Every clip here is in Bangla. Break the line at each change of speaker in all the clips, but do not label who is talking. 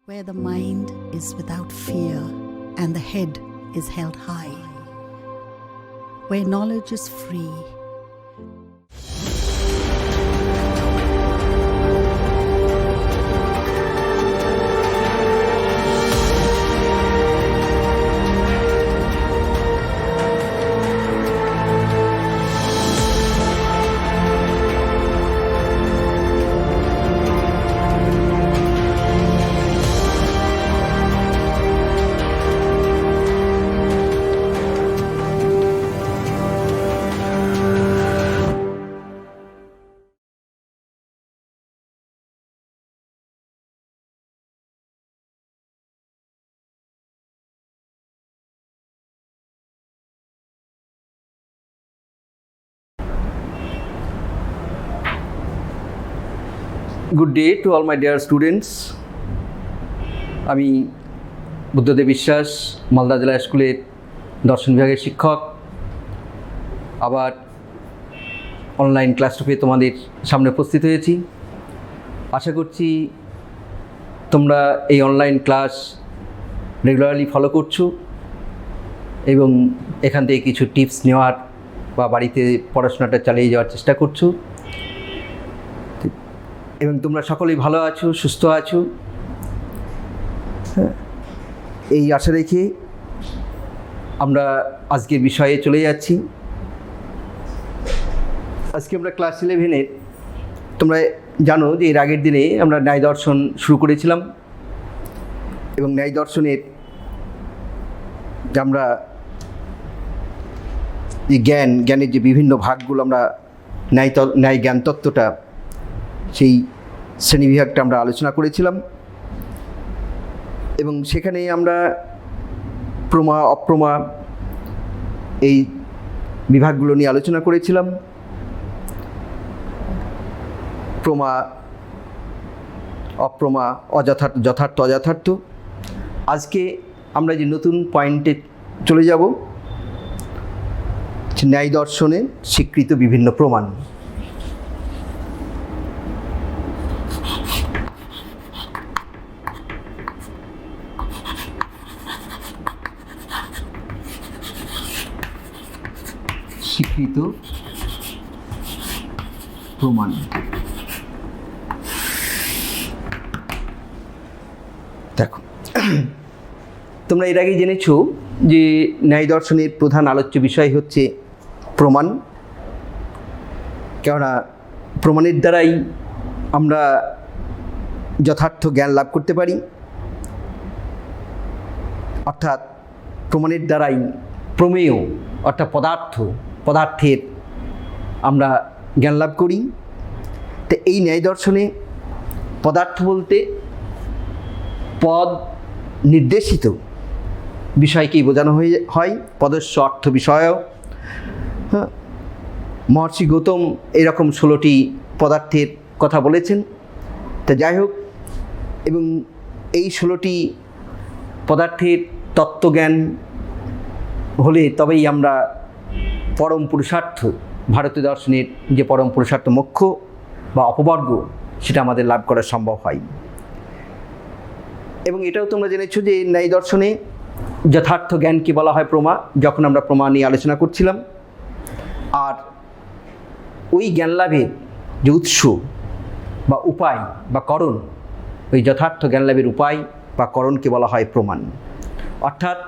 where the mind is without fear and the head is held high, where knowledge is free.
Good day to all my dear students. আমি বুদ্ধদেব বিশ্বাস মালদা জেলা স্কুলের দর্শন বিভাগের শিক্ষক। আবার অনলাইন ক্লাসরুমে তোমাদের সামনে উপস্থিত হয়েছি। আশা করছি তোমরা এই অনলাইন ক্লাস রেগুলারলি ফলো করছো এবং এখান থেকে কিছু টিপস নেওয়ার বা বাড়িতে পড়াশোনাটা চালিয়ে যাওয়ার চেষ্টা করছো এবং তোমরা সকলেই ভালো আছো, সুস্থ আছো, এই আশা রেখে আমরা আজকের বিষয়ে চলে যাচ্ছি। আজকে আমরা ক্লাস 11-এর, তোমরা জানো যে এর আগের দিনে আমরা ন্যায় দর্শন শুরু করেছিলাম এবং ন্যায় দর্শনের যে আমরা এই জ্ঞানের যে বিভিন্ন ভাগগুলো আমরা ন্যায় জ্ঞান তত্ত্বটা, সেই শ্রেণীবিভাগটা আমরা আলোচনা করেছিলাম এবং সেখানে আমরা প্রমা অপ্রমা এই বিভাগগুলো নিয়ে আলোচনা করেছিলাম। প্রমা, অপ্রমা, অযথার্থ, যথার্থ, অযথার্থ। আজকে আমরা যে নতুন পয়েন্টে চলে যাব, ন্যায় দর্শনে স্বীকৃত বিভিন্ন প্রমাণ। স্বীকৃত প্রমাণ। দেখো, তোমরা এর আগে জেনেছো যে ন্যায় দর্শনের প্রধান আলোচ্য বিষয় হচ্ছে প্রমাণ। কেননা প্রমাণের দ্বারাই আমরা যথার্থ জ্ঞান লাভ করতে পারি, অর্থাৎ প্রমাণের দ্বারাই প্রমেয় অর্থাৎ পদার্থের আমরা জ্ঞান লাভ করি। তো এই ন্যায় দর্শনে পদার্থ বলতে পদ নির্দেশিত বিষয়কেই বোঝানো হয়। পদস্য অর্থ বিষয়। মহর্ষি গৌতম এরকম 16টি পদার্থের কথা বলেছেন। তা যাই হোক, এবং এই 16টি পদার্থের তত্ত্বজ্ঞান হলে তবেই আমরা পরম পুরুষার্থ, ভারতীয় দর্শনের যে পরম পুরুষার্থ মোক্ষ বা অপবর্গ, সেটা আমাদের লাভ করা সম্ভব হয়। এবং এটাও তোমরা জেনেছো যে ন্যায় দর্শনে যথার্থ জ্ঞানকে বলা হয় প্রমা, যখন আমরা প্রমা নিয়ে আলোচনা করছিলাম। আর ওই জ্ঞান লাভের যে উৎস বা উপায় বা করণ, ওই যথার্থ জ্ঞান লাভের উপায় বা করণকে বলা হয় প্রমাণ। অর্থাৎ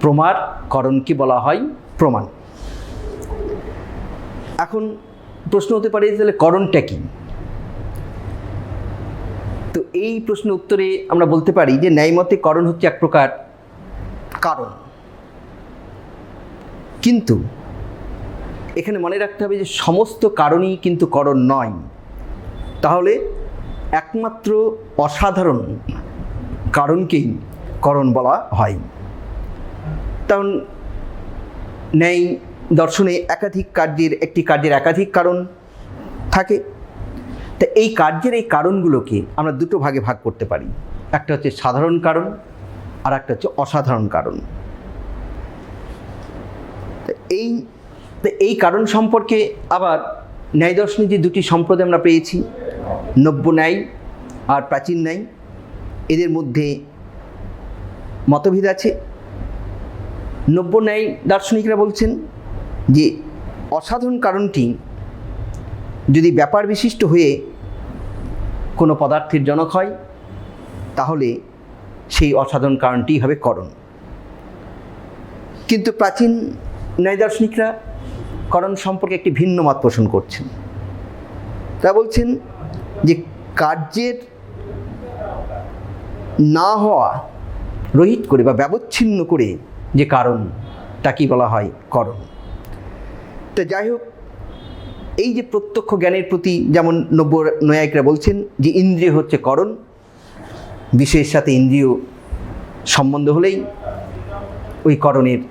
প্রমার করণকে বলা হয় প্রমাণ। এখন প্রশ্ন হতে পারে, তাহলে করণটা কি? তো এই প্রশ্ন উত্তরে আমরা বলতে পারি যে ন্যায়মতে করণ হচ্ছে এক প্রকার কারণ, কিন্তু এখানে মনে রাখতে হবে যে সমস্ত কারণই কিন্তু করণ নয়। তাহলে একমাত্র অসাধারণ কারণকেই করণ বলা হয়। কারণ ন্যায় দর্শনে একটি কার্যের একাধিক কারণ থাকে। তা এই কারণগুলোকে আমরা দুটো ভাগে ভাগ করতে পারি। একটা হচ্ছে সাধারণ কারণ আর একটা হচ্ছে অসাধারণ কারণ। এই কারণ সম্পর্কে আবার ন্যায় দর্শনে যে দুটি সম্প্রদায় আমরা পেয়েছি, নব্য ন্যায় আর প্রাচীন ন্যায়, এদের মধ্যে মতভেদ আছে। নব্য ন্যায় দার্শনিকরা বলছেন যে অসাধারণ কারণটি যদি ব্যাপার বিশিষ্ট হয়ে কোনো পদার্থের জনক হয় তাহলে সেই অসাধারণ কারণটি হবে করণ। কিন্তু প্রাচীন ন্যায় দার্শনিকরা করণ সম্পর্কে একটি ভিন্ন মত পোষণ করছেন। তারা বলছেন যে কার্যের না হওয়া রহিত করে বা ব্যবচ্ছিন্ন করে যে কারণ তাকেই বলা হয় করণ। তো যাই হোক, এই যে প্রত্যক্ষ জ্ঞানের প্রতি যেমন নব্য নৈয়ায়িকরা বলছেন যে ইন্দ্রিয় হচ্ছে করণ, বিষয়ের সাথে ইন্দ্রিয় সম্বন্ধ হলেই ওই করণের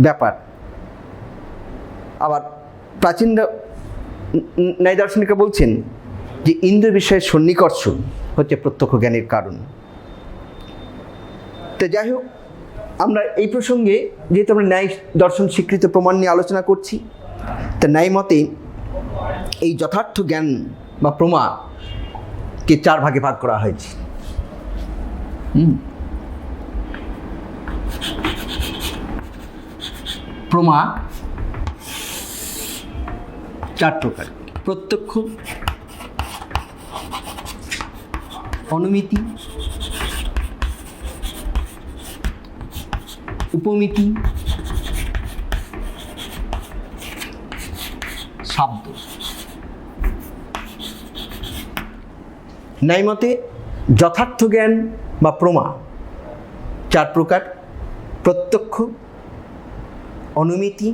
ব্যাপার। আবার প্রাচীন ন্যায় দার্শনিকরা বলছেন যে ইন্দ্রিয় বিষয়ের সন্নিকর্ষ হচ্ছে প্রত্যক্ষ জ্ঞানের কারণ। তো যাই হোক, আমরা এই প্রসঙ্গে যেহেতু আমরা ন্যায় দর্শন স্বীকৃত প্রমাণ নিয়ে আলোচনা করছি, তা ন্যায় মতে এই যথার্থ জ্ঞান বা প্রমাকে 4 ভাগে ভাগ করা হয়েছে। প্রমা 4 প্রকার: প্রত্যক্ষ, অনুমিতি, উপমিতি, শব্দ। ন্যায়মতে যথার্থ জ্ঞান বা প্রমা 4 প্রকার: প্রত্যক্ষ, অনুমিতি,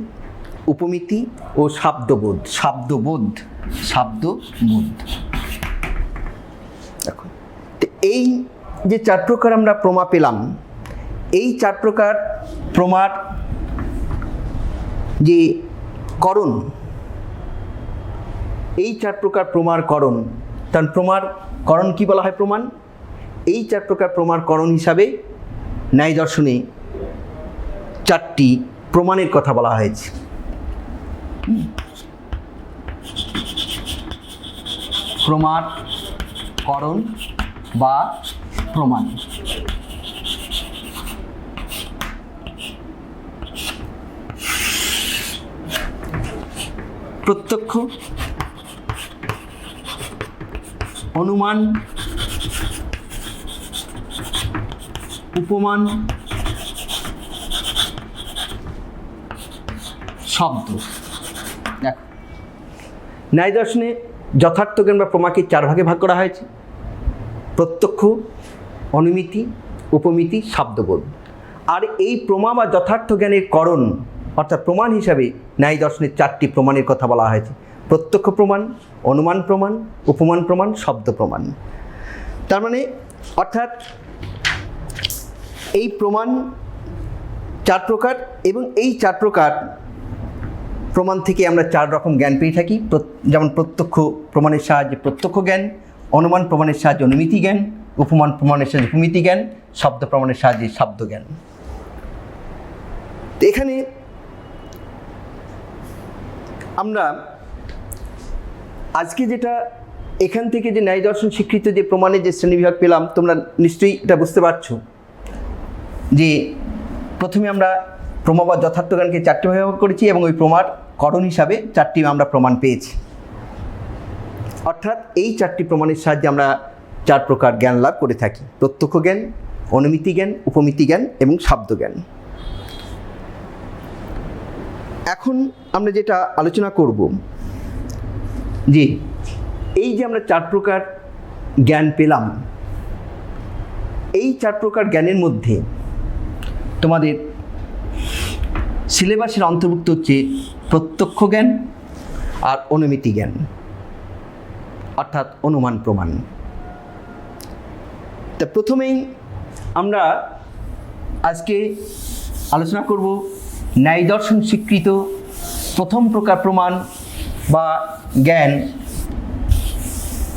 উপমিতি ও শব্দবোধ। দেখুন, এই যে 4 প্রকার আমরা প্রমা পেলাম, এই 4 প্রকার প্রমার যে করণ, এই 4 প্রকার প্রমার করণ, কারণ প্রমার করণ কি বলা হয়? প্রমাণ। এই 4 প্রকার প্রমার করণ হিসাবে ন্যায় দর্শনে 4টি প্রমাণের কথা বলা হয়েছে। প্রমার করণ বা প্রমাণ। প্রত্যক্ষ, অনুমান, উপমান, শব্দ। দেখো, ন্যায় দর্শনে যথার্থ জ্ঞান বা প্রমাকে 4 ভাগে ভাগ করা হয়েছে: প্রত্যক্ষ, অনুমিতি, উপমিতি, শব্দবোধ। আর এই প্রমা বা যথার্থ জ্ঞানের করণ অর্থাৎ প্রমাণ হিসাবে ন্যায় দর্শনের 4টি প্রমাণের কথা বলা হয়েছে: প্রত্যক্ষ প্রমাণ, অনুমান প্রমাণ, উপমান প্রমাণ, শব্দ প্রমাণ। তার মানে অর্থাৎ এই প্রমাণ 4 প্রকার, এবং এই 4 প্রকার প্রমাণ থেকে আমরা 4 রকম জ্ঞান পেয়ে থাকি। যেমন প্রত্যক্ষ প্রমাণের সাহায্যে প্রত্যক্ষ জ্ঞান, অনুমান প্রমাণের সাহায্যে অনুমিতি জ্ঞান, উপমান প্রমাণের সাহায্যে উপমিতি জ্ঞান, শব্দ প্রমাণের সাহায্যে শব্দ জ্ঞান। তো এখানে আমরা আজকে যেটা এখান থেকে যে ন্যায় দর্শন স্বীকৃত যে প্রমাণের যে শ্রেণীবিভাগ পেলাম, তোমরা নিশ্চয়ই এটা বুঝতে পারছো যে প্রথমে আমরা প্রমা বা যথার্থ জ্ঞানকে 4টি ভাগে ভাগ করেছি এবং ওই প্রমার করণ হিসাবে 4টি আমরা প্রমাণ পেয়েছি। অর্থাৎ এই 4টি প্রমাণের সাহায্যে আমরা 4 প্রকার জ্ঞান লাভ করে থাকি: প্রত্যক্ষ জ্ঞান, অনুমিতি জ্ঞান, উপমিতি জ্ঞান এবং শব্দ জ্ঞান। এখন আমরা যেটা আলোচনা করব যে এই যে আমরা 4 প্রকার জ্ঞান পেলাম, এই 4 প্রকার জ্ঞানের মধ্যে তোমাদের সিলেবাসের অন্তর্ভুক্ত হচ্ছে প্রত্যক্ষ জ্ঞান আর অনুমিতি জ্ঞান, অর্থাৎ অনুমান প্রমাণ। তা প্রথমেই আমরা আজকে আলোচনা করব ন্যায় দর্শন স্বীকৃত প্রথম প্রকার প্রমাণ বা জ্ঞান,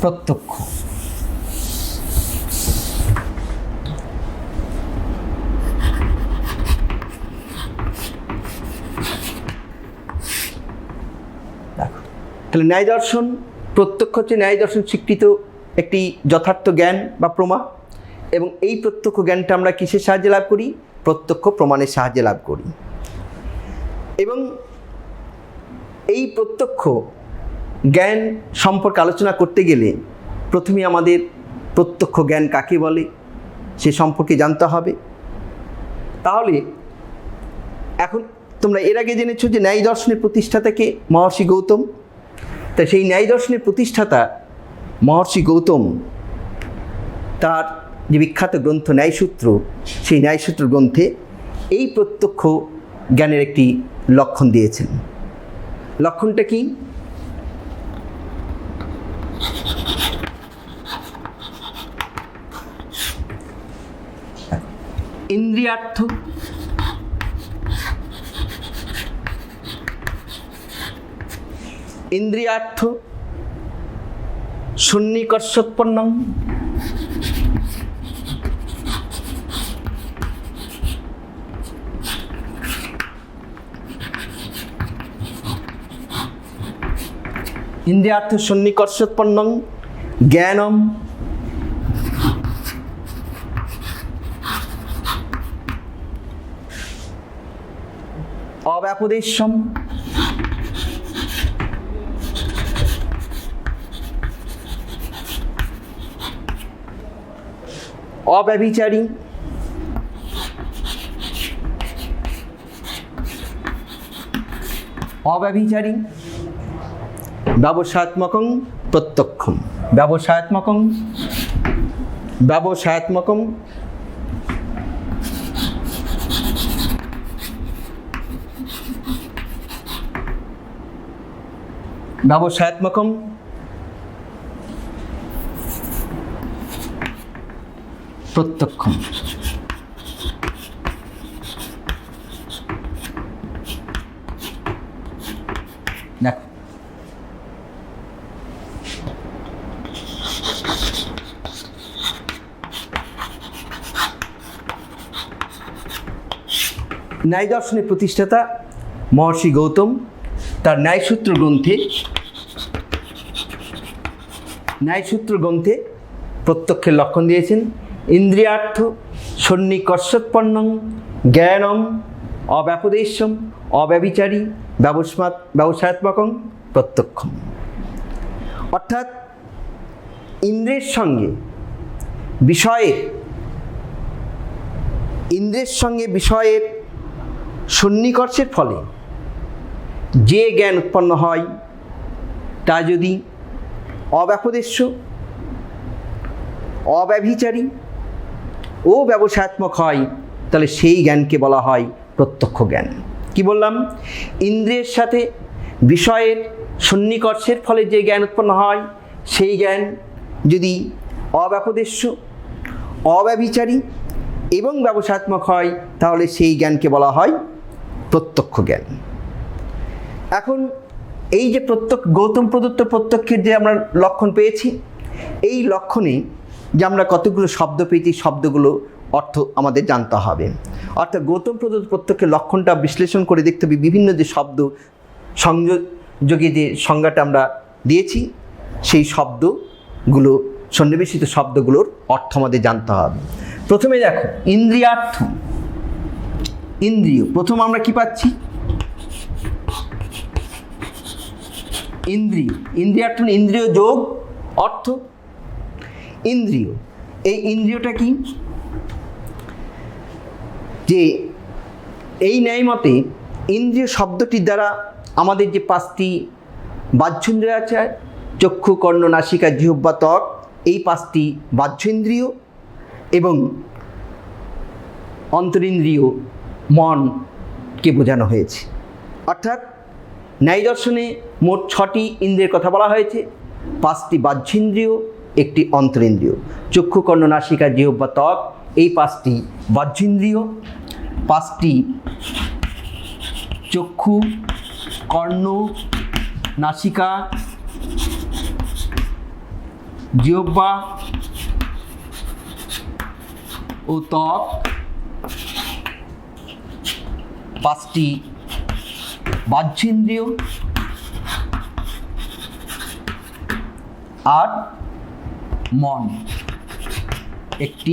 প্রত্যক্ষ। তাহলে ন্যায় দর্শন প্রত্যক্ষ হচ্ছে ন্যায় দর্শন স্বীকৃত একটি যথার্থ জ্ঞান বা প্রমা। এবং এই প্রত্যক্ষ জ্ঞানটা আমরা কিসের সাহায্যে লাভ করি? প্রত্যক্ষ প্রমাণের সাহায্যে লাভ করি। এবং এই প্রত্যক্ষ জ্ঞান সম্পর্কে আলোচনা করতে গেলে প্রথমে আমাদের প্রত্যক্ষ জ্ঞান কাকে বলে সে সম্পর্কে জানতে হবে। তাহলে এখন তোমরা এর আগে জেনেছো যে ন্যায় দর্শনের প্রতিষ্ঠাতা কে? মহর্ষি গৌতম। তাই সেই ন্যায় দর্শনের প্রতিষ্ঠাতা মহর্ষি গৌতম তার যে বিখ্যাত গ্রন্থ ন্যায়সূত্র, সেই ন্যায়সূত্র গ্রন্থে এই প্রত্যক্ষ জ্ঞানের একটি লক্ষণ দিয়েছেন। লক্ষণটা কি? ইন্দ্রিয়ার্থ, ইন্দ্রিয়ার্থ সন্নিকর্ষোৎপন্নং, ইন্দ্রিয়ার্থ সন্নিকর্ষোৎপন্নং জ্ঞানম অব্যাপদেশ্যম অব্যভিচারী অব্যভিচারী ব্যবসায়াত্মকং প্রত্যক্ষম, ব্যবসায়াত্মকং ব্যবসায়াত্মকং ব্যবসায়াত্মকং প্রত্যক্ষম। দেখো ন্যায় দর্শনের প্রতিষ্ঠাতা মহর্ষি গৌতম তার ন্যায়সূত্র গ্রন্থে প্রত্যক্ষের লক্ষণ দিয়েছেন। ইন্দ্রিয়ার্থ সন্নিকর্ষোৎপন্নং জ্ঞানম অব্যাপদেশ্যম অব্যভিচারী ব্যবসায়াত্মকং প্রত্যক্ষম। অর্থাৎ ইন্দ্রের সঙ্গে বিষয়ের সন্নিকর্ষের ফলে যে জ্ঞান উৎপন্ন হয় তা যদি অব্যাপদেশ্য, অব্যভিচারী ও ব্যবসায়াত্মক হয় তাহলে সেই জ্ঞানকে বলা হয় প্রত্যক্ষ জ্ঞান। কি বললাম? ইন্দ্রিয়ের সাথে বিষয়ের সন্নিকর্ষের ফলে যে জ্ঞান উৎপন্ন হয় সেই জ্ঞান যদি অব্যাপদেশ্য, অব্যভিচারী এবং ব্যবসায়াত্মক হয় তাহলে সেই জ্ঞানকে বলা হয় প্রত্যক্ষ জ্ঞান। এখন এই যে গৌতম প্রদত্ত প্রত্যক্ষের যে আমরা লক্ষণ পেয়েছি, এই লক্ষণে যে আমরা কতগুলো শব্দ পেয়েছি, শব্দগুলো অর্থ আমাদের জানতে হবে। অর্থাৎ গৌতম প্রদত্ত প্রত্যক্ষের লক্ষণটা বিশ্লেষণ করে দেখতে হবে বিভিন্ন যে শব্দ সংযোগে যে সংজ্ঞাটা আমরা দিয়েছি সেই শব্দগুলো, সন্নিবেশিত শব্দগুলোর অর্থ আমাদের জানতে হবে। প্রথমে দেখো ইন্দ্রিয়ার্থ, ইন্দ্রিয়। প্রথম আমরা কি পাচ্ছি? ইন্দ্রিয়। ইন্দ্রিয়ার্থ ইন্দ্রিয় যোগ অর্থ ইন্দ্রিয়। এই ইন্দ্রিয়টা কি? যে এই ন্যায় মতে ইন্দ্রিয় শব্দটির দ্বারা আমাদের যে 5টি বাহ্যেন্দ্রিয় আছে, চক্ষু, কর্ণ, নাসিকা, জিহ্বা, ত্বক, এই 5টি বাহ্যেন্দ্রিয় এবং অন্তরিন্দ্রিয় মনকে বোঝানো হয়েছে। অর্থাৎ ন্যায় দর্শনে মোট 6টি ইন্দ্রিয়ের কথা বলা হয়েছে, 5টি বাহ্যেন্দ্রিয়, 1টি অন্তরিন্দ্রিয়। চক্ষু, কর্ণ, নাসিকা, জিহ্বা, ত্বক, এই 5টি বাহ্যেন্দ্রিয়, 5টি চক্ষু, কর্ণ, নাসিকা, জিহ্বা ও ত্বক, 5টি বাহ্যেন্দ্রিয় আর মন। একটি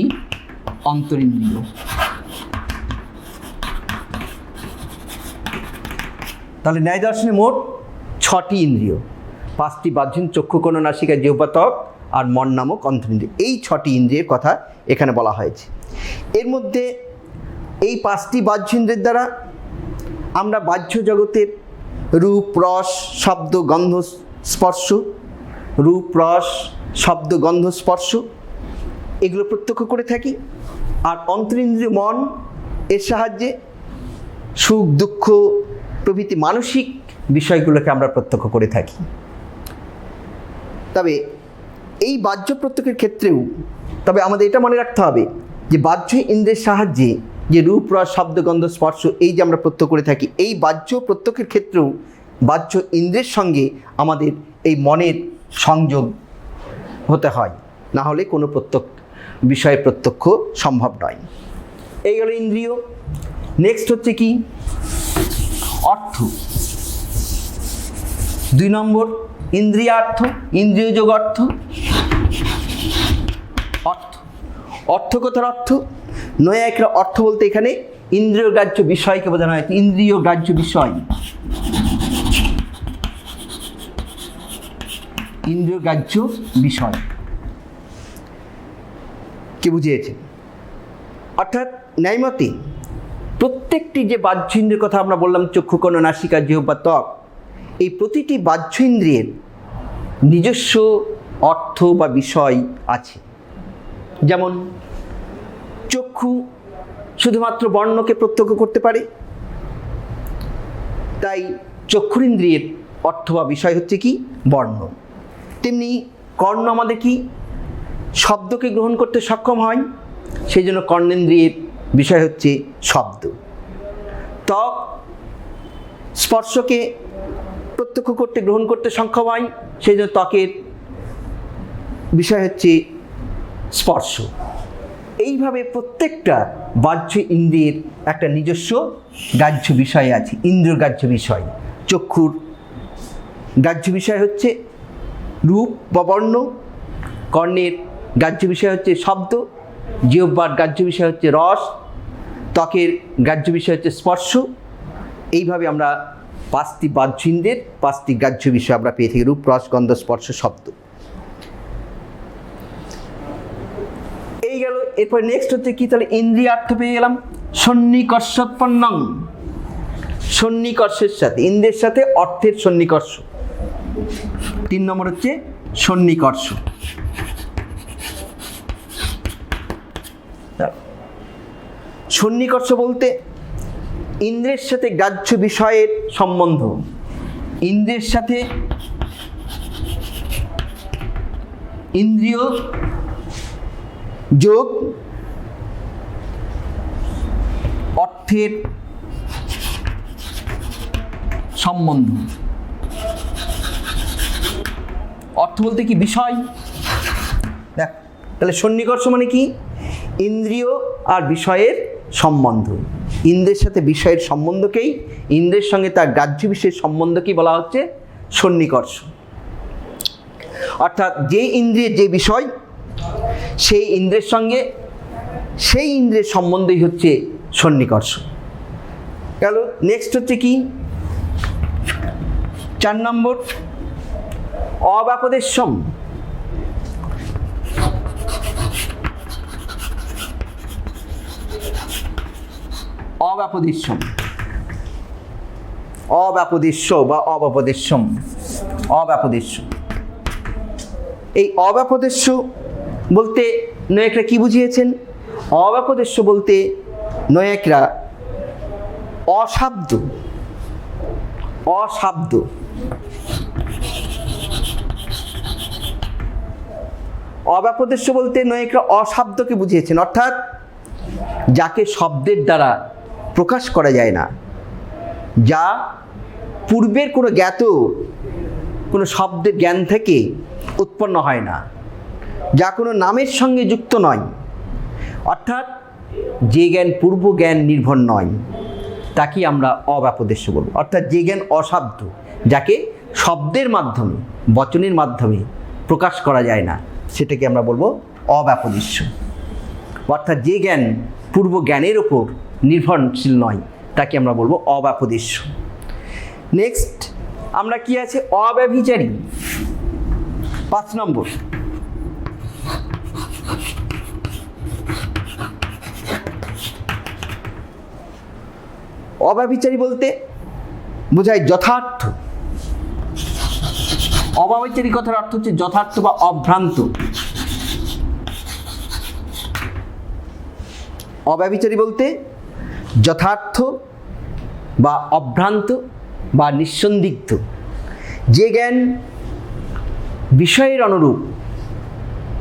অন্তরিন্দ্রিয়। তাহলে ন্যায় দর্শনে মোট 6টি ইন্দ্রিয়, 5টি বাহ্যিক চক্ষু, কর্ণ, নাসিকা, জিহ্বা, ত্বক আর মন নামক অন্তরিন্দ্রিয়। এই 6টি ইন্দ্রিয়ের কথা এখানে বলা হয়েছে। এর মধ্যে এই 5টি বাহ্যেন্দ্রের দ্বারা আমরা বাহ্য জগতের রূপ, রস, শব্দ, গন্ধ, স্পর্শ, রূপ, রস, শব্দ, গন্ধ, স্পর্শ এগুলো প্রত্যক্ষ করে থাকি। আর অন্তরিন্দ্রিয় মন এর সাহায্যে সুখ, দুঃখ প্রভৃতি মানসিক বিষয়গুলোকে আমরা প্রত্যক্ষ করে থাকি। তবে এই বাহ্য প্রত্যক্ষের ক্ষেত্রেও আমাদের এটা মনে রাখতে হবে যে বাহ্য ইন্দ্রিয়ের সাহায্যে যে রূপ, রস, শব্দ, গন্ধ, স্পর্শ এই যে আমরা প্রত্যক্ষ করে থাকি, এই বাহ্য প্রত্যক্ষের ক্ষেত্রেও বাহ্য ইন্দ্রিয়ের সঙ্গে আমাদের এই মনের সংযোগ হতে হয়, না হলে কোনো বিষয়ের প্রত্যক্ষ সম্ভব নয়। এই গেল ইন্দ্রিয়। নেক্সট হচ্ছে কি? অর্থ। 2 নম্বর ইন্দ্রিয়ার্থ, ইন্দ্রিয় যোগ অর্থ। অর্থ কথার অর্থ নৈয়ায়িকরা অর্থ বলতে এখানে ইন্দ্রিয় গ্রাহ্য বিষয়কে বোঝানো হয়। ইন্দ্রিয় গ্রাহ্য বিষয়, ইন্দ্রিয় গ্রাহ্য বিষয় কি বুঝিয়েছে? অর্থাৎ ন্যায়মতে প্রত্যেকটি যে বাহ্য ইন্দ্রিয়ের কথা আমরা বললাম, চক্ষু, কর্ণ, নাসিকা, জিহ্বা, ত্বক, এই প্রতিটি বাহ্য ইন্দ্রিয়ের নিজস্ব অর্থ বা বিষয় আছে। যেমন চক্ষু শুধুমাত্র বর্ণকে প্রত্যক্ষ করতে পারে, তাই চক্ষুরিন্দ্রিয়ের অর্থ বা বিষয় হচ্ছে কি? বর্ণ। তেমনি কর্ণ আমাদের কি? শব্দকে গ্রহণ করতে সক্ষম হয়, সেই জন্য কর্ণেন্দ্রিয়ের বিষয় হচ্ছে শব্দ। ত্বক স্পর্শকে প্রত্যক্ষ করতে, গ্রহণ করতে সক্ষম হয়, সেই জন্য ত্বকের বিষয় হচ্ছে স্পর্শ। এইভাবে প্রত্যেকটা বাহ্য ইন্দ্রিয়ের একটা নিজস্ব গ্রাহ্য বিষয় আছে, ইন্দ্রিয় গ্রাহ্য বিষয়। চক্ষুর গ্রাহ্য বিষয় হচ্ছে রূপ বা বর্ণ, কর্ণের গ্রাহ্য বিষয় হচ্ছে শব্দ, জিহ্বার গ্রাহ্য বিষয় হচ্ছে রস, ত্বকের গ্রাহ্য বিষয় হচ্ছে স্পর্শ। এইভাবে আমরা 5টি বাহ্য ইন্দ্রিয়ের 5টি গ্রাহ্য বিষয় আমরা পেয়ে থাকি, রূপ, রস, গন্ধ, স্পর্শ, শব্দ। এই গেল। এরপর নেক্সট হচ্ছে কি? তাহলে ইন্দ্রিয়ার্থ পেয়ে গেলাম। সন্নিকর্ষোৎপন্নং, সন্নিকর্ষের সাথে, ইন্দ্রিয়ের সাথে অর্থের সন্নিকর্ষ। 3 নম্বর হচ্ছে সন্নিকর্ষ। সন্নিকর্ষ বলতে ইন্দ্রিয়ের সাথে গ্রাহ্য বিষয়ের সম্বন্ধ, ইন্দ্রিয়ের সাথে ইন্দ্রিয় যোগ অর্থের সম্বন্ধ। অর্থ বলতে কি? বিষয়। দেখ, তাহলে সন্নিকর্ষ মানে কি? ইন্দ্রিয় আর বিষয়ের সম্বন্ধ। ইন্দ্রের সাথে বিষয়ের সম্বন্ধকেই, ইন্দ্রের সঙ্গে তার গ্রাহ্য বিষয়ের সম্বন্ধকেই বলা হচ্ছে সন্নিকর্ষ। অর্থাৎ যে ইন্দ্রিয়ের যে বিষয়, সেই ইন্দ্রের সঙ্গে সেই ইন্দ্রিয়ের সম্বন্ধই হচ্ছে সন্নিকর্ষ। গেল। নেক্সট হচ্ছে কি? 4 নম্বর অব্যাপদেশ্যম। অব্যাপদেশ্যম, অব্যাপদেশ্য বা অব্যাপদেশ্যম, অব্যাপদেশ্য। এই অব্যাপদেশ্য বলতে নৈয়ায়িকরা কি বুঝিয়েছেন? অব্যাপদেশ্য বলতে নৈয়ায়িকরা অশাব্দ, অশাব্দ, অব্যাপদেশ্য বলতে নৈয়ায়িকরা অশাব্দকে বুঝিয়েছেন। অর্থাৎ যাকে শব্দের দ্বারা প্রকাশ করা যায় না, যা পূর্বের কোনো জ্ঞাত কোনো শব্দের জ্ঞান থেকে উৎপন্ন হয় না, যা কোনো নামের সঙ্গে যুক্ত নয়, অর্থাৎ যে জ্ঞান পূর্ব জ্ঞান নির্ভর নয়, তাকে আমরা অব্যাপদেশ্য বলব। অর্থাৎ যে জ্ঞান অশাব্দ, যাকে শব্দের মাধ্যমে, বচনের মাধ্যমে প্রকাশ করা যায় না, সেটাকে আমরা বলবো অব্যাপদেশ্য। অর্থাৎ যে জ্ঞান পূর্ব জ্ঞানের ওপর নির্ভরশীল নয় তাকে আমরা বলবো অব্যাপদেশ্য। নেক্সট আমরা কি আছে, অব্যভিচারী। 5 নম্বর, অব্যভিচারী বলতে বোঝায় যথার্থ। অব্যভিচারী কথার অর্থ হচ্ছে যথার্থ বা অভ্রান্ত। অব্যভিচারী বলতে যথার্থ বা অভ্রান্ত বা নিঃসন্দিগ্ধ, যে জ্ঞান বিষয়ের অনুরূপ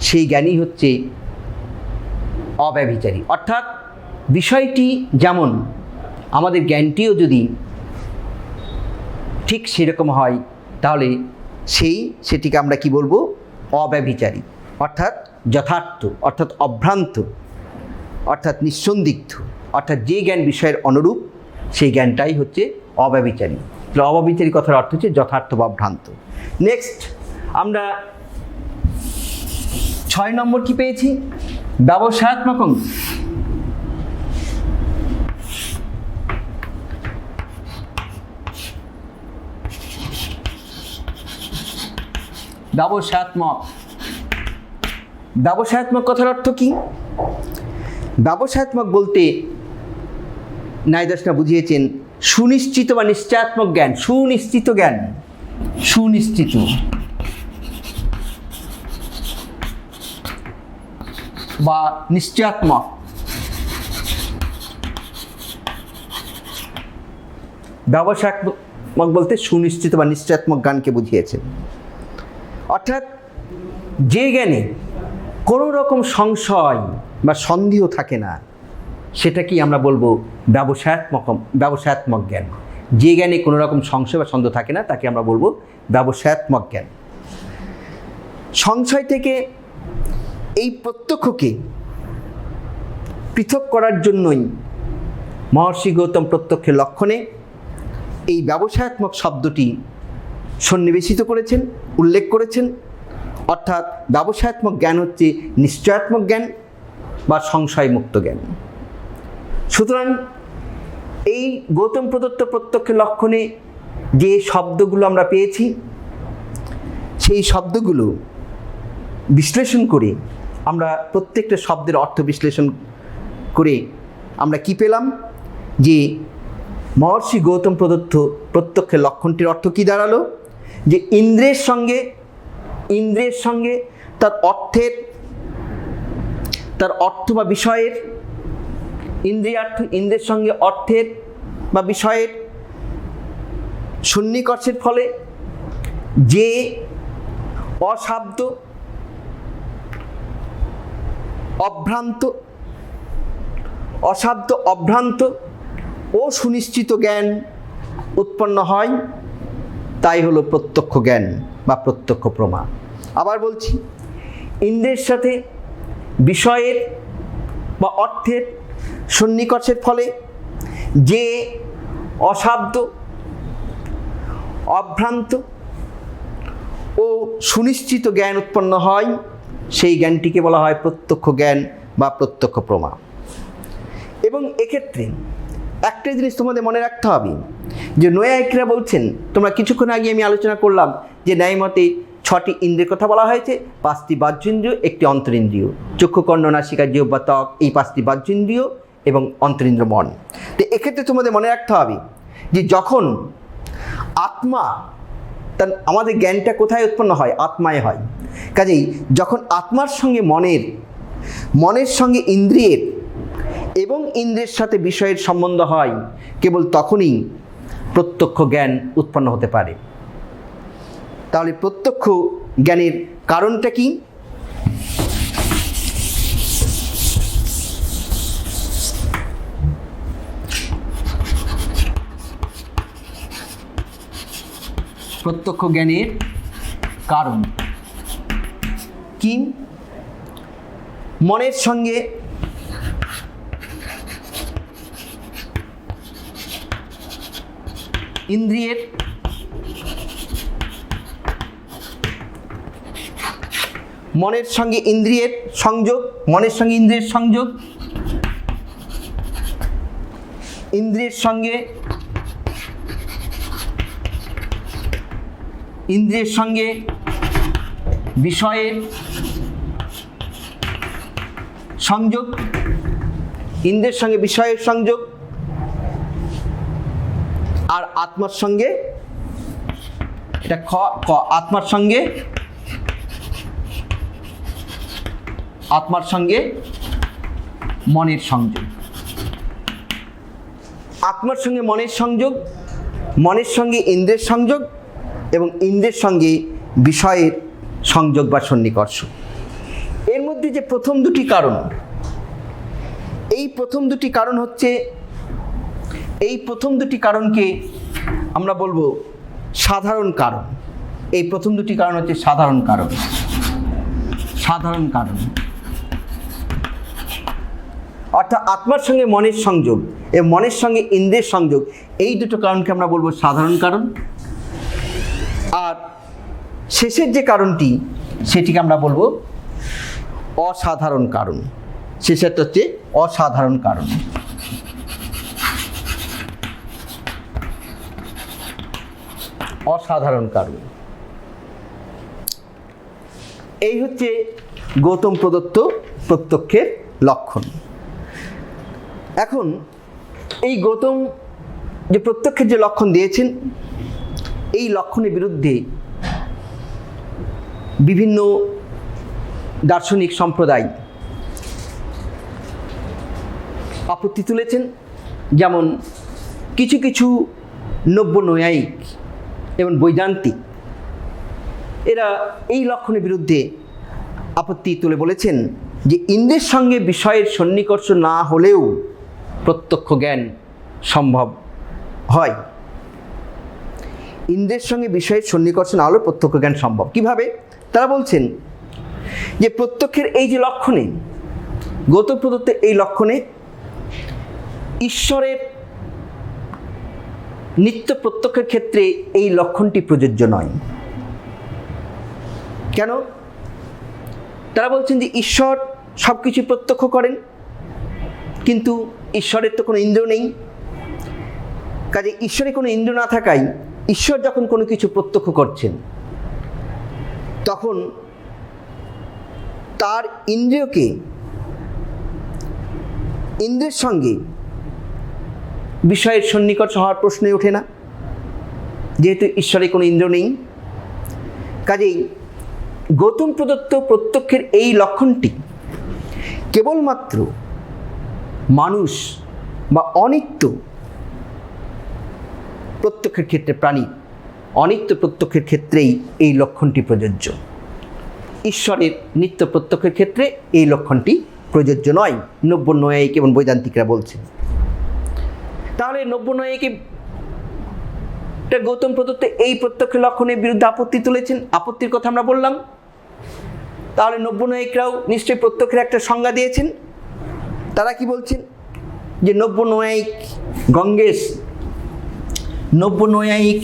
সেই জ্ঞানই হচ্ছে অব্যভিচারী। অর্থাৎ বিষয়টি যেমন আমাদের জ্ঞানটিও যদি ঠিক সেরকম হয় তাহলে সেটিকে আমরা কি বলবো, অব্যভিচারী। অর্থাৎ যথার্থ, অর্থাৎ অভ্রান্ত, অর্থাৎ নিঃসন্দিগ্ধ, অর্থাৎ যে জ্ঞান বিষয়ের অনুরূপ সেই জ্ঞানটাই হচ্ছে অব্যভিচারী। অব্যভিচারী কথার অর্থ হচ্ছে যথার্থ বা ভ্রান্ত। নেক্সট আমরা 6 নম্বর কি পেয়েছি, ব্যবসায়াত্মক অঙ্গ। ব্যবসায়াত্মক কথার অর্থ কি? ব্যবসায়াত্মক বলতে নাইদার্সনা বুঝিয়েছেন সুনিশ্চিত বা নিশ্চয়াত্মক জ্ঞান। সুনিশ্চিত জ্ঞান, সুনিশ্চিত বা নিশ্চয়াত্মক। ব্যবসায়াত্মক বলতে সুনিশ্চিত বা নিশ্চয়াত্মক জ্ঞানকে বুঝিয়েছেন। অর্থাৎ যে জ্ঞানে কোনো রকম সংশয় বা সন্দেহ থাকে না সেটাকেই আমরা বলবো ব্যবসায়াত্মক জ্ঞান। যে জ্ঞানে কোনো রকম সংশয় বা সন্দেহ থাকে না তাকে আমরা বলবো ব্যবসায়াত্মক জ্ঞান। সংশয় থেকে এই প্রত্যক্ষকে পৃথক করার জন্যই মহর্ষি গৌতম প্রত্যক্ষের লক্ষণে এই ব্যবসায়াত্মক শব্দটি সন্নিবেশিত করেছেন, উল্লেখ করেছেন। অর্থাৎ ব্যবসায়াত্মক জ্ঞান হচ্ছে নিশ্চয়াত্মক জ্ঞান বা সংশয়মুক্ত জ্ঞান। সুতরাং এই গৌতম প্রদত্ত প্রত্যক্ষের লক্ষণে যে শব্দগুলো আমরা পেয়েছি সেই শব্দগুলো বিশ্লেষণ করে আমরা প্রত্যেকটা শব্দের অর্থ বিশ্লেষণ করে আমরা কি পেলাম, যে মহর্ষি গৌতম প্রদত্ত প্রত্যক্ষের লক্ষণটির অর্থ কি দাঁড়ালো, যে ইন্দ্রিয়ের সঙ্গে তার অর্থ বা বিষয়ের, ইন্দ্রিয়ের সঙ্গে অর্থের বা বিষয়ের সন্নিকর্ষের ফলে যে অশাব্দ, অভ্রান্ত ও সুনিশ্চিত জ্ঞান উৎপন্ন হয় তাই হলো প্রত্যক্ষ জ্ঞান বা প্রত্যক্ষ প্রমা। আবার বলছি, ইন্দ্রিয়ের সাথে বিষয়ের বা অর্থের সন্নিকর্ষের ফলে যে অশাব্দ, অভ্রান্ত ও সুনিশ্চিত জ্ঞান উৎপন্ন হয় সেই জ্ঞানটিকে বলা হয় প্রত্যক্ষ জ্ঞান বা প্রত্যক্ষ প্রমা। এবং এক্ষেত্রে একটা জিনিস তোমাদের মনে রাখতে হবে যে নৈয়ায়িকরা বলছেন, তোমরা কিছুক্ষণ আগে আমি আলোচনা করলাম যে ন্যায়মতে 6টি ইন্দ্রিয়ের কথা বলা হয়েছে, 5টি বাহ্যেন্দ্রিয়, 1টি অন্তরিন্দ্রিয়, চক্ষু, কর্ণ, নাসিকা, জিহ্বা, ত্বক, এই 5টি বাহ্যেন্দ্রিয় এবং অন্তরিন্দ্রিয় মন। তো এক্ষেত্রে তোমাদের মনে রাখতে হবে যে যখন আত্মা, আমাদের জ্ঞানটা কোথায় উৎপন্ন হয়? আত্মায় হয়। কাজেই যখন আত্মার সঙ্গে মনের সঙ্গে ইন্দ্রিয়ের এবং ইন্দ্রিয়ের সাথে বিষয়ের সম্বন্ধ হয় কেবল তখনই প্রত্যক্ষ জ্ঞান উৎপন্ন হতে পারে। তাহলে প্রত্যক্ষ জ্ঞানের কারণটা কি? প্রত্যক্ষ জ্ঞানের কারণ কি? মনের সঙ্গে ইন্দ্রিয়ের মনের সঙ্গে ইন্দ্রিয়ের সংযোগ, মনের সঙ্গে ইন্দ্রিয়ের সংযোগ, ইন্দ্রিয়ের সঙ্গে বিষয়ের সংযোগ, ইন্দ্রিয়ের সঙ্গে বিষয়ের সংযোগ, আর আত্মার সঙ্গে, এটা ক, আত্মার সঙ্গে মনের সংযোগ। আত্মার সঙ্গে মনের সংযোগ, মনের সঙ্গে ইন্দ্রিয়ের সংযোগ এবং ইন্দ্রিয়ের সঙ্গে বিষয়ের সংযোগ বা সন্নিকর্ষ। এর মধ্যে যে প্রথম দুটি কারণ, এই প্রথম দুটি কারণ হচ্ছে, এই প্রথম দুটি কারণকে আমরা বলবো সাধারণ কারণ। এই প্রথম দুটি কারণ হচ্ছে সাধারণ কারণ। সাধারণ কারণ অর্থাৎ আত্মার সঙ্গে মনের সংযোগ এবং মনের সঙ্গে ইন্দ্রিয়ের সংযোগ, এই দুটো কারণকে আমরা বলবো সাধারণ কারণ। আর শেষের যে কারণটি, সেটিকে আমরা বলবো অসাধারণ কারণ। শেষেরটা হচ্ছে অসাধারণ কারণ। অসাধারণ কারণ। এই হচ্ছে গৌতম প্রদত্ত প্রত্যক্ষের লক্ষণ। এখন এই গৌতম যে প্রত্যক্ষের যে লক্ষণ দিয়েছেন, এই লক্ষণের বিরুদ্ধে বিভিন্ন দার্শনিক সম্প্রদায় আপত্তি তুলেছেন। যেমন কিছু কিছু নব্য নৈয়ায়িক এবং বৈদান্তিক, এরা এই লক্ষণের বিরুদ্ধে আপত্তি তুলে বলেছেন যে ইন্দ্রিয়ের সঙ্গে বিষয়ের সন্নিকর্ষ না হলেও প্রত্যক্ষ জ্ঞান সম্ভব হয়। ইন্দ্রিয়ের সঙ্গে বিষয়ের সন্নিকর্ষ না হলেও প্রত্যক্ষ জ্ঞান সম্ভব। কিভাবে? তারা বলছেন যে প্রত্যক্ষের এই যে লক্ষণে, গৌতম প্রদত্তের এই লক্ষণে ঈশ্বরের নিত্য প্রত্যক্ষের ক্ষেত্রে এই লক্ষণটি প্রযোজ্য নয়। কেন? তারা বলছেন যে ঈশ্বর সব কিছু প্রত্যক্ষ করেন, কিন্তু ঈশ্বরের তো কোনো ইন্দ্রিয় নেই। কাজে ঈশ্বরের কোনো ইন্দ্রিয় না থাকায় ঈশ্বর যখন কোনো কিছু প্রত্যক্ষ করছেন, তখন তার ইন্দ্রিয়ের সঙ্গে বিষয়ের সন্নিকর্ষ হওয়ার প্রশ্নই ওঠে না, যেহেতু ঈশ্বরের কোনো ইন্দ্রিয় নেই। কাজেই গৌতম প্রদত্ত প্রত্যক্ষের এই লক্ষণটি কেবলমাত্র মানুষ বা অনিত্য প্রত্যক্ষের ক্ষেত্রে, প্রাণী অনিত্য প্রত্যক্ষের ক্ষেত্রেই এই লক্ষণটি প্রযোজ্য। ঈশ্বরের নিত্য প্রত্যক্ষের ক্ষেত্রে এই লক্ষণটি প্রযোজ্য নয়, নব্য নৈয়ায়িক এবং বৈদান্তিকরা বলছেন। তাহলে নব্য নৈয়ায়িক গৌতম প্রদত্ত এই প্রত্যক্ষ লক্ষণের বিরুদ্ধে আপত্তি তুলেছেন। আপত্তির কথা আমরা বললাম। তাহলে নব্য নৈয়ায়িকরাও নিশ্চয়ই প্রত্যক্ষের একটা সংজ্ঞা দিয়েছেন। তারা কি বলছেন? যে নব্য নৈয়ায়িক গঙ্গেশ নব্য নৈয়ায়িক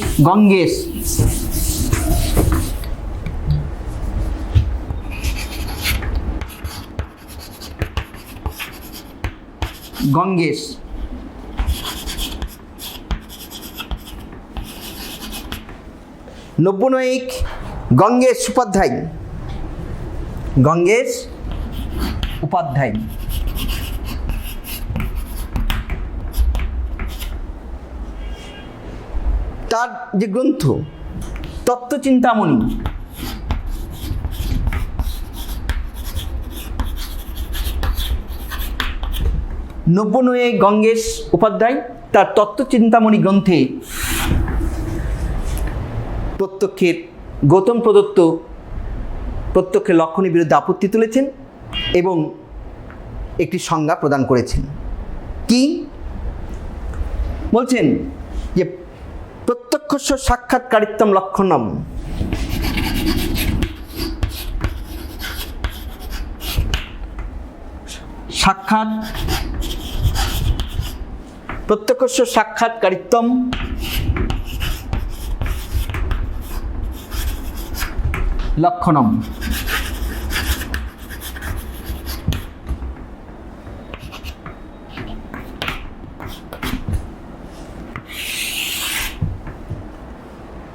গঙ্গেশ উপাধ্যায় তার যে গ্রন্থ তত্ত্বচিন্তামণি, নব্য নৈয়ায়িক গঙ্গেশ উপাধ্যায় তার তত্ত্বচিন্তামণি গ্রন্থে প্রত্যক্ষের গৌতম প্রদত্ত প্রত্যক্ষের লক্ষণের বিরুদ্ধে আপত্তি তুলেছেন এবং একটি সংজ্ঞা প্রদান করেছেন। কি বলছেন? যে প্রত্যক্ষস্য সাক্ষাৎকারিত্বম লক্ষণম, প্রত্যক্ষস্য সাক্ষাৎকারিত্বম লক্ষণম।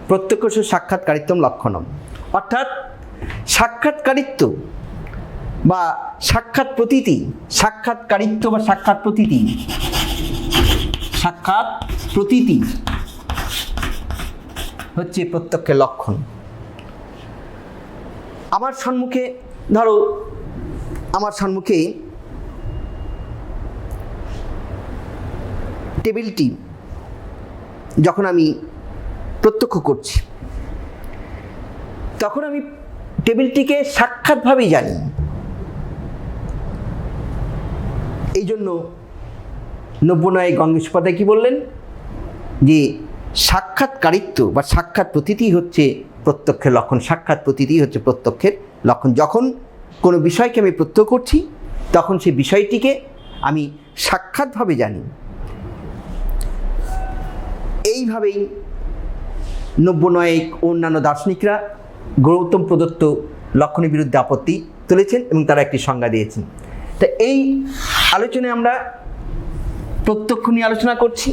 প্রত্যক্ষস্য সাক্ষাৎকারিত্বম লক্ষণম। অর্থাৎ সাক্ষাৎকারিত্ব বা সাক্ষাৎ প্রতীতি, সাক্ষাৎকারিত্ব বা সাক্ষাৎ প্রতীতি, সাক্ষাৎ প্রতীতি হচ্ছে প্রত্যক্ষের লক্ষণ। আমার সম্মুখে ধরো, আমার সম্মুখে টেবিলটি যখন আমি প্রত্যক্ষ করছি, তখন আমি টেবিলটিকে সাক্ষাৎভাবেই জানি। এই জন্য নব্যনয় গঙ্গেশ উপাধ্যায় কি বললেন, যে সাক্ষাৎকারিত্ব বা সাক্ষাৎ প্রতীতি হচ্ছে প্রত্যক্ষের লক্ষণ। সাক্ষাৎ প্রতীতি হচ্ছে প্রত্যক্ষের লক্ষণ। যখন কোনো বিষয়কে আমি প্রত্যক্ষ করছি, তখন সেই বিষয়টিকে আমি সাক্ষাৎভাবে জানি। এইভাবেই নব্যনয়িক ও অন্যান্য দার্শনিকরা গৌতম প্রদত্ত লক্ষণের বিরুদ্ধে আপত্তি তুলেছেন এবং তারা একটি সংজ্ঞা দিয়েছেন। তা এই আলোচনায় আমরা প্রত্যক্ষ নিয়ে আলোচনা করছি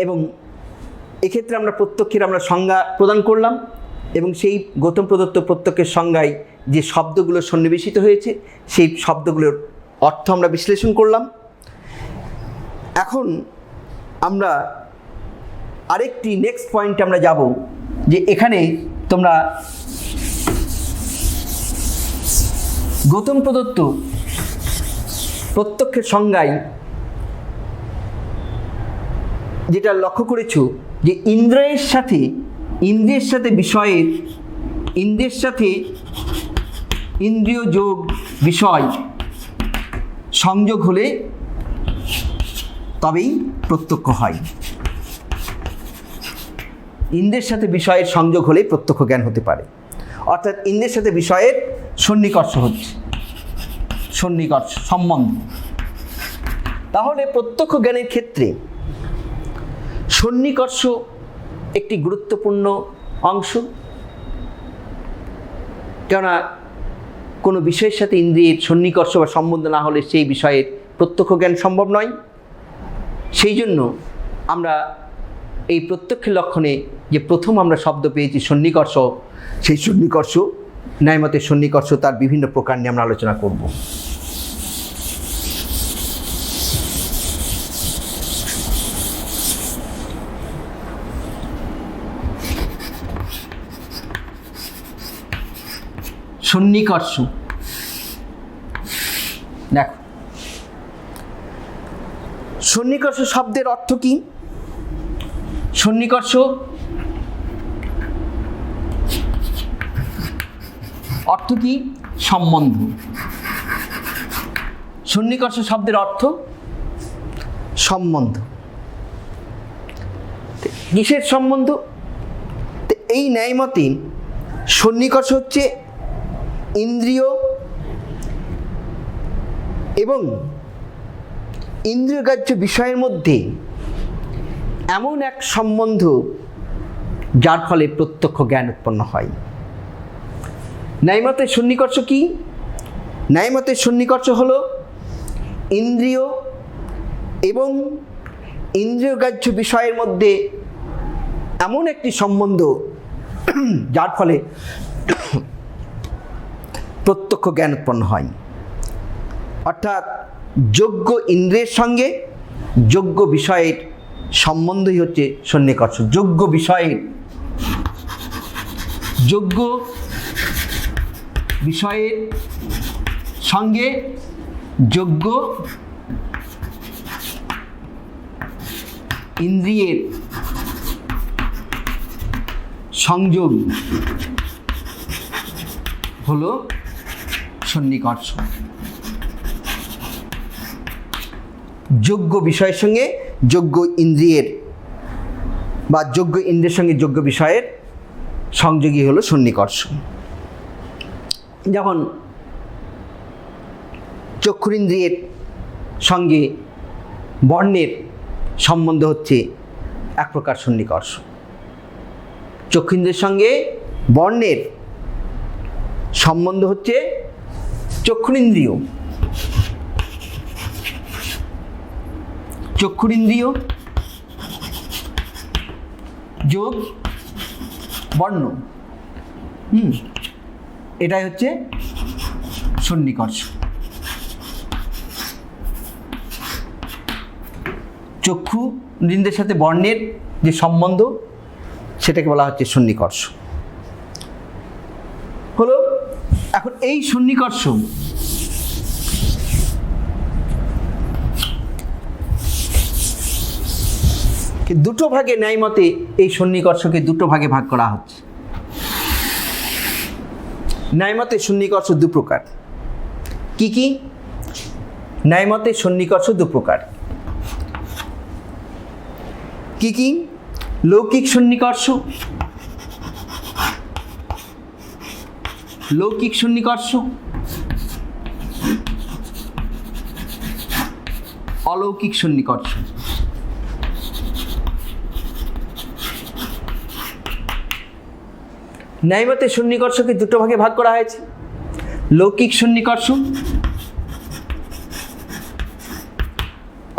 এবং এক্ষেত্রে আমরা প্রত্যক্ষের সংজ্ঞা প্রদান করলাম এবং সেই গৌতম প্রদত্ত প্রত্যক্ষের সংজ্ঞায় যে শব্দগুলো সন্নিবেশিত হয়েছে সেই শব্দগুলোর অর্থ আমরা বিশ্লেষণ করলাম। এখন আমরা আরেকটি নেক্সট পয়েন্টে আমরা যাব, যে এখানে তোমরা গৌতম প্রদত্ত প্রত্যক্ষের সংজ্ঞায় যেটা লক্ষ্য করেছো, যে ইন্দ্রিয়ের সাথে বিষয়ের, ইন্দ্রিয়ের সাথে ইন্দ্রিয় যোগ বিষয় সংযোগ হলে তবেই প্রত্যক্ষ হয়। ইন্দ্রিয়ের সাথে বিষয়ের সংযোগ হলেই প্রত্যক্ষ জ্ঞান হতে পারে। অর্থাৎ ইন্দ্রিয়ের সাথে বিষয়ের সন্নিকর্ষ হচ্ছে, সন্নিকর্ষ সম্বন্ধ। তাহলে প্রত্যক্ষ জ্ঞানের ক্ষেত্রে সন্নিকর্ষ একটি গুরুত্বপূর্ণ অংশ। কেননা কোনো বিষয়ের সাথে ইন্দ্রিয়ের সন্নিকর্ষ বা সম্বন্ধ না হলে সেই বিষয়ের প্রত্যক্ষ জ্ঞান সম্ভব নয়। সেই জন্য আমরা এই প্রত্যক্ষের লক্ষণে যে প্রথম আমরা শব্দ পেয়েছি সন্নিকর্ষ, সেই সন্নিকর্ষ, ন্যায়মতের সন্নিকর্ষ, তার বিভিন্ন প্রকার নিয়ে আমরা আলোচনা করব। সন্নিকর্ষ, দেখো সন্নিকর্ষ শব্দের অর্থ কি? সন্নিকর্ষ অর্থ কি? সম্বন্ধ। সন্নিকর্ষ শব্দের অর্থ সম্বন্ধ। কিসের সম্বন্ধ? এই ন্যায়মতে সন্নিকর্ষ হচ্ছে ইন্দ্রিয় এবং ইন্দ্রিয়গ্রাহ্য বিষয়ের মধ্যে এমন এক সম্বন্ধ যার ফলে প্রত্যক্ষ জ্ঞান উৎপন্ন হয়। ন্যায়মতের সন্নিকর্ষ কি? ন্যায়মতের সন্নিকর্ষ হলো ইন্দ্রিয় এবং ইন্দ্রিয়গ্রাহ্য বিষয়ের মধ্যে এমন একটি সম্বন্ধ যার ফলে প্রত্যক্ষ জ্ঞান উৎপন্ন হয়। অর্থাৎ যোগ্য ইন্দ্রিয়ের সঙ্গে যোগ্য বিষয়ের সম্বন্ধই হচ্ছে সন্নিকর্ষ। যোগ্য বিষয়ের, যোগ্য বিষয়ের সঙ্গে যোগ্য ইন্দ্রিয়ের সংযোগ হলো সন্নিকর্ষ। যোগ্য বিষয়ের সঙ্গে যোগ্য ইন্দ্রিয়ের বা যোগ্য ইন্দ্রিয়ের সঙ্গে যোগ্য বিষয়ের সংযোগই হলো সন্নিকর্ষ। যেমন চক্ষুরিন্দ্রিয়ের সঙ্গে বর্ণের সম্বন্ধ হচ্ছে এক প্রকার সন্নিকর্ষ। চক্ষুরিন্দ্রিয়ের সঙ্গে বর্ণের সম্বন্ধ হচ্ছে চক্ষুরিন্দ্রিয়। চক্ষুরিন্দ্রিয় যোগ বর্ণ, এটাই হচ্ছে সন্নিকর্ষ। চক্ষু ইন্দ্রিয়ের সাথে বর্ণের যে সম্বন্ধ সেটাকে বলা হচ্ছে সন্নিকর্ষ। হলো, এখন এই সন্নিকর্ষ দুটো ভাগে, ন্যায় মতে এই সন্নিকর্ষকে দুটো ভাগে ভাগ করা হচ্ছে। ন্যায় মতে সন্নিকর্ষ দু প্রকার। কি কি? ন্যায় মতে সন্নিকর্ষ দু প্রকার। কি কি? লৌকিক সন্নিকর্ষ, লৌকিক সন্নিকর্ষ, অলৌকিক সন্নিকর্ষ। ন্যায়মতে সন্নিকর্ষকে দুটো ভাগে ভাগ করা হয়েছে, লৌকিক সন্নিকর্ষ,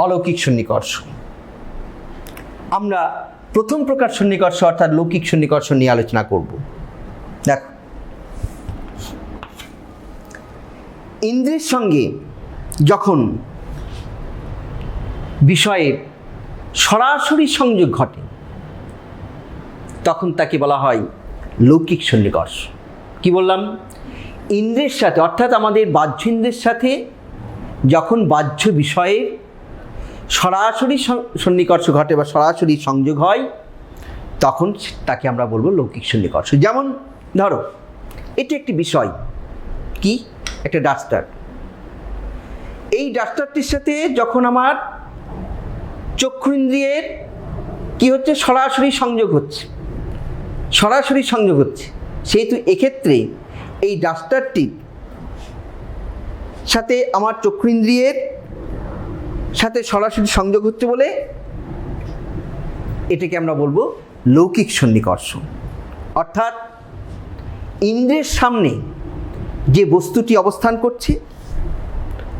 অলৌকিক সন্নিকর্ষ। আমরা প্রথম প্রকার সন্নিকর্ষ অর্থাৎ লৌকিক সন্নিকর্ষ নিয়ে আলোচনা করব। দেখো, ইন্দ্রিয়ের সঙ্গে যখন বিষয়ের সরাসরি সংযোগ ঘটে তখন তাকে বলা হয় লৌকিক সন্নিকর্ষ। কি বললাম? ইন্দ্রিয়ের সাথে অর্থাৎ আমাদের বাহ্য ইন্দ্রিয়ের সাথে যখন বাহ্য বিষয়ের সরাসরি সন্নিকর্ষ ঘটে বা সরাসরি সংযোগ হয় তখন তাকে আমরা বলবো লৌকিক সন্নিকর্ষ। যেমন ধরো, এটি একটি বিষয়, কি? একটা ডাস্টার। এই ডাস্টারটির সাথে যখন আমার চক্ষু ইন্দ্রিয়ের কি হচ্ছে, সরাসরি সংযোগ হচ্ছে, সরাসরি সংযোগ হচ্ছে, সেহেতু এক্ষেত্রে এই ডাস্টারটির সাথে আমার চক্ষু ইন্দ্রিয়ের সাথে সরাসরি সংযোগ হচ্ছে বলে এটাকে আমরা বলবো লৌকিক সন্নিকর্ষ। অর্থাৎ ইন্দ্রিয়ের সামনে যে বস্তুটি অবস্থান করছে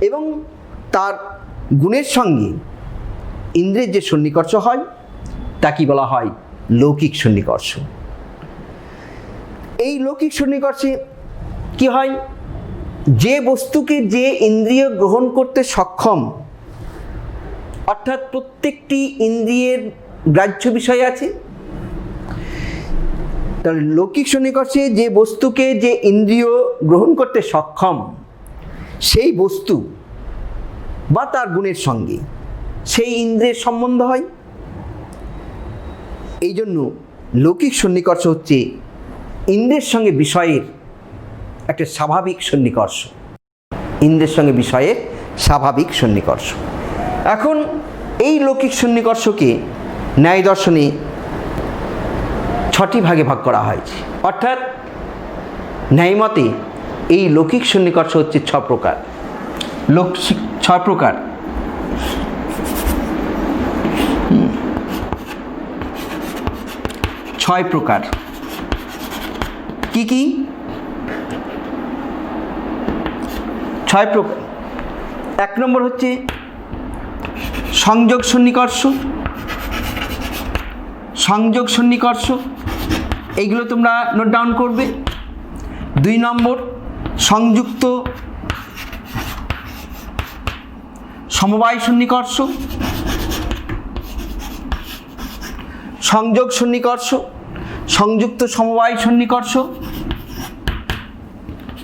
এবং তার গুণের সঙ্গে ইন্দ্রিয়ের যে সন্নিকর্ষ হয় তাকে বলা হয় লৌকিক সন্নিকর্ষ। এই লৌকিক সন্নিকর্ষে কি হয়? যে বস্তুকে যে ইন্দ্রিয় গ্রহণ করতে সক্ষম, অর্থাৎ প্রত্যেকটি ইন্দ্রিয়ের গ্রাহ্য বিষয় আছে, তাহলে লৌকিক সন্নিকর্ষে যে বস্তুকে যে ইন্দ্রিয় গ্রহণ করতে সক্ষম সেই বস্তু বা তার গুণের সঙ্গে সেই ইন্দ্রিয়ের সম্বন্ধ হয়। এই জন্য লৌকিক সন্নিকর্ষ হচ্ছে ইন্দ্রিয়ের সঙ্গে বিষয়ের একটা স্বাভাবিক সন্নিকর্ষ, ইন্দ্রিয়ের সঙ্গে বিষয়ের স্বাভাবিক সন্নিকর্ষ। এখন এই লৌকিক সন্নিকর্ষকে ন্যায় দর্শনে 6টি ভাগে ভাগ করা হয়েছে। অর্থাৎ ন্যায়মতে এই লৌকিক সন্নিকর্ষ হচ্ছে 6 প্রকার। 6 প্রকার। ছয় প্রকার। কি কি? 6 প্রকার। 1 নম্বর হচ্ছে সংযোগ সন্নিকর্ষ, সংযোগ সন্নিকর্ষ, এইগুলো তোমরা নোট ডাউন করবে। 2 নম্বর সংযুক্ত সমবায় সন্নিকর্ষ, সংযোগ সন্নিকর্ষ, সংযুক্ত সমবায় সন্নিকর্ষ।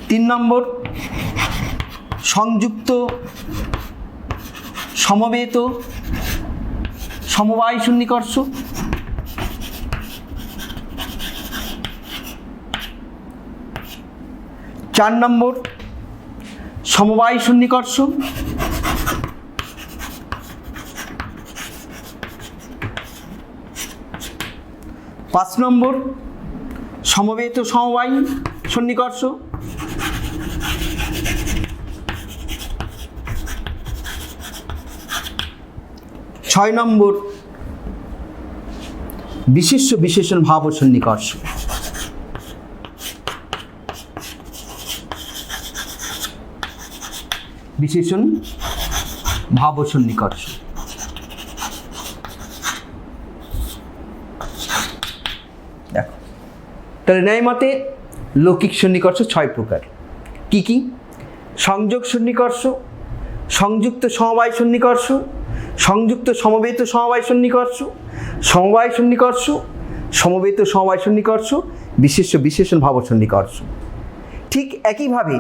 3 নম্বর সংযুক্ত সমবেত সমবায় সন্নিকর্ষ। 4 নম্বর সমবায় সন্নিকর্ষ। 5 নম্বর সমবেত সমবায় সন্নিকর্ষ। 6 নম্বর বিশেষ্য বিশেষণ ভাব ও সন্নিকর্ষ। বিশেষণ ভাব ও সন্নিকর্ষ। তাহলে ন্যায়মতে লৌকিক সন্নিকর্ষ 6 প্রকার। কি কি? সংযোগ সন্নিকর্ষ, সংযুক্ত সমবায় সন্নিকর্ষ, সংযুক্ত সমবেত সমবায় সন্নিকর্ষ, সমবায় সন্নিকর্ষ, সমবেত সমবায় সন্নিকর্ষ, বিশেষ্য বিশেষণ ভাব সন্নিকর্ষ। ঠিক একইভাবে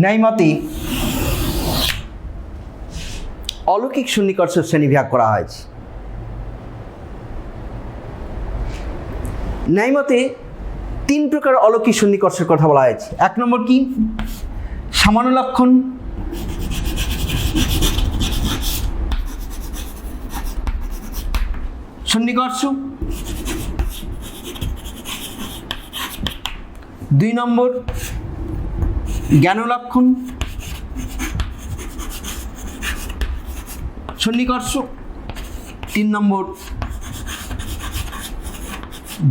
ন্যায়মতে অলৌকিক সন্নিকর্ষ শ্রেণীবিভাগ করা হয়েছে। ন্যায়মতে 3 প্রকার অলৌকিক সন্নিকর্ষের কথা বলা হয়েছে। 1 নম্বর কি? সামান্য লক্ষণ, সন্নিকর্ষ। 2 নম্বর জ্ঞান লক্ষণ, সন্নিকর্ষ। 3 নম্বর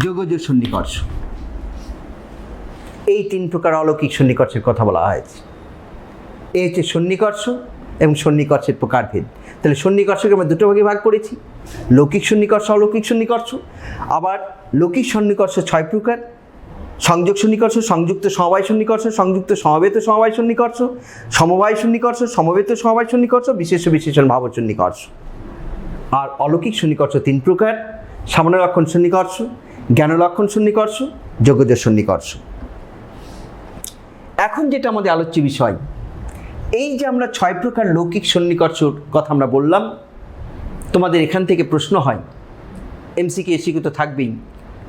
যোগজ সন্নিকর্ষ। এই 3 প্রকার অলৌকিক সন্নিকর্ষের কথা বলা হয়েছে। এই হচ্ছে সন্নিকর্ষ এবং সন্নিকর্ষের প্রকারভেদ। তাহলে সন্নিকর্ষকে আমরা 2 ভাগে ভাগ করেছি, লৌকিক সন্নিকর্ষ, অলৌকিক সন্নিকর্ষ। আবার লৌকিক সন্নিকর্ষ 6 প্রকার: সংযোগ সন্নিকর্ষ, সংযুক্ত সমবায় সন্নিকর্ষ, সংযুক্ত সমবেত সমবায় সন্নিকর্ষ, সমবায় সন্নিকর্ষ, সমবেত সমবায় সন্নিকর্ষ, বিশেষ্য বিশেষণ ভাব সন্নিকর্ষ। আর অলৌকিক সন্নিকর্ষ 3 প্রকার: সামান্য লক্ষণ সন্নিকর্ষ, জ্ঞান লক্ষণ সন্নিকর্ষ, যোগজ সন্নিকর্ষ। এখন যেটা আমাদের আলোচ্য বিষয়, এই যে আমরা 6 প্রকার লৌকিক সন্নিকর্ষর কথা আমরা বললাম, তোমাদের এখান থেকে প্রশ্ন হয়, এমসিকিউ এসিকিউ তো থাকবেই,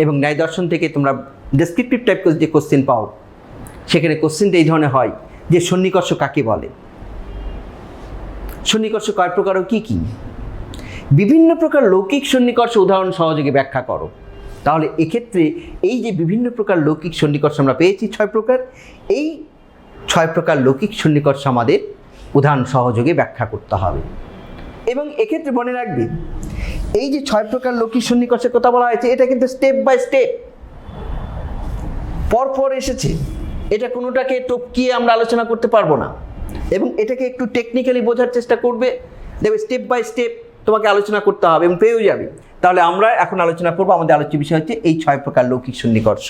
এবং ন্যায় দর্শন থেকে তোমরা ডেসক্রিপটিভ টাইপ যে কোশ্চেন পাও, সেখানে কোশ্চেনটা এই ধরনের হয় যে সন্নিকর্ষ কাকে বলে, সন্নিকর্ষ কয় প্রকার ও কী কী, বিভিন্ন প্রকার লৌকিক সন্নিকর্ষ উদাহরণ সহযোগে ব্যাখ্যা করো। তাহলে এক্ষেত্রে এই যে বিভিন্ন প্রকার লৌকিক সন্নিকর্ষ আমরা পেয়েছি 6 প্রকার, এই 6 প্রকার লৌকিক সন্নিকর্ষ আমাদের উদাহরণ সহযোগে ব্যাখ্যা করতে হবে। এবং এক্ষেত্রে মনে রাখবে, এই যে 6 প্রকার লৌকিক সন্নিকর্ষের কথা বলা হয়েছে, এটা কিন্তু স্টেপ বাই স্টেপ পরপর এসেছে। এটা কোনোটাকে টপকিয়ে আমরা আলোচনা করতে পারবো না, এবং এটাকে একটু টেকনিক্যালি বোঝার চেষ্টা করবে, দেখবে স্টেপ বাই স্টেপ তোমাকে আলোচনা করতে হবে এবং পেয়েও যাবে। তাহলে আমরা এখন আলোচনা করবো, আমাদের আলোচ্য বিষয় হচ্ছে এই 6 প্রকার লৌকিক সন্নিকর্ষ।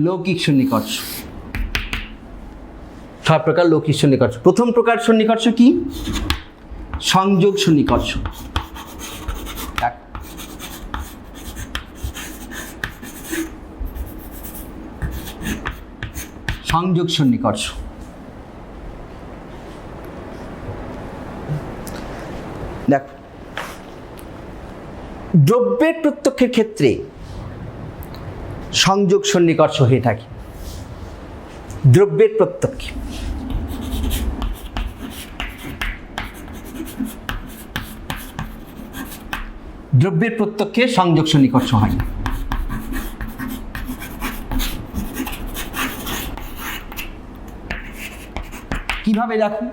লৌকিক সন্নিকর্ষ 6 প্রকার লৌকিক সন্নিকর্ষ। প্রথম প্রকার সন্নিকর্ষ কি? সংযোগ সন্নিকর্ষ। সংযোগ সন্নিকর্ষ দেখ, দ্রব্যের প্রত্যক্ষের ক্ষেত্রে সংযোগ সন্নিকর্ষ হয়ে থাকে। দ্রব্যের প্রত্যক্ষে সংযোগ সন্নিকর্ষ হয়। কিভাবে দেখো,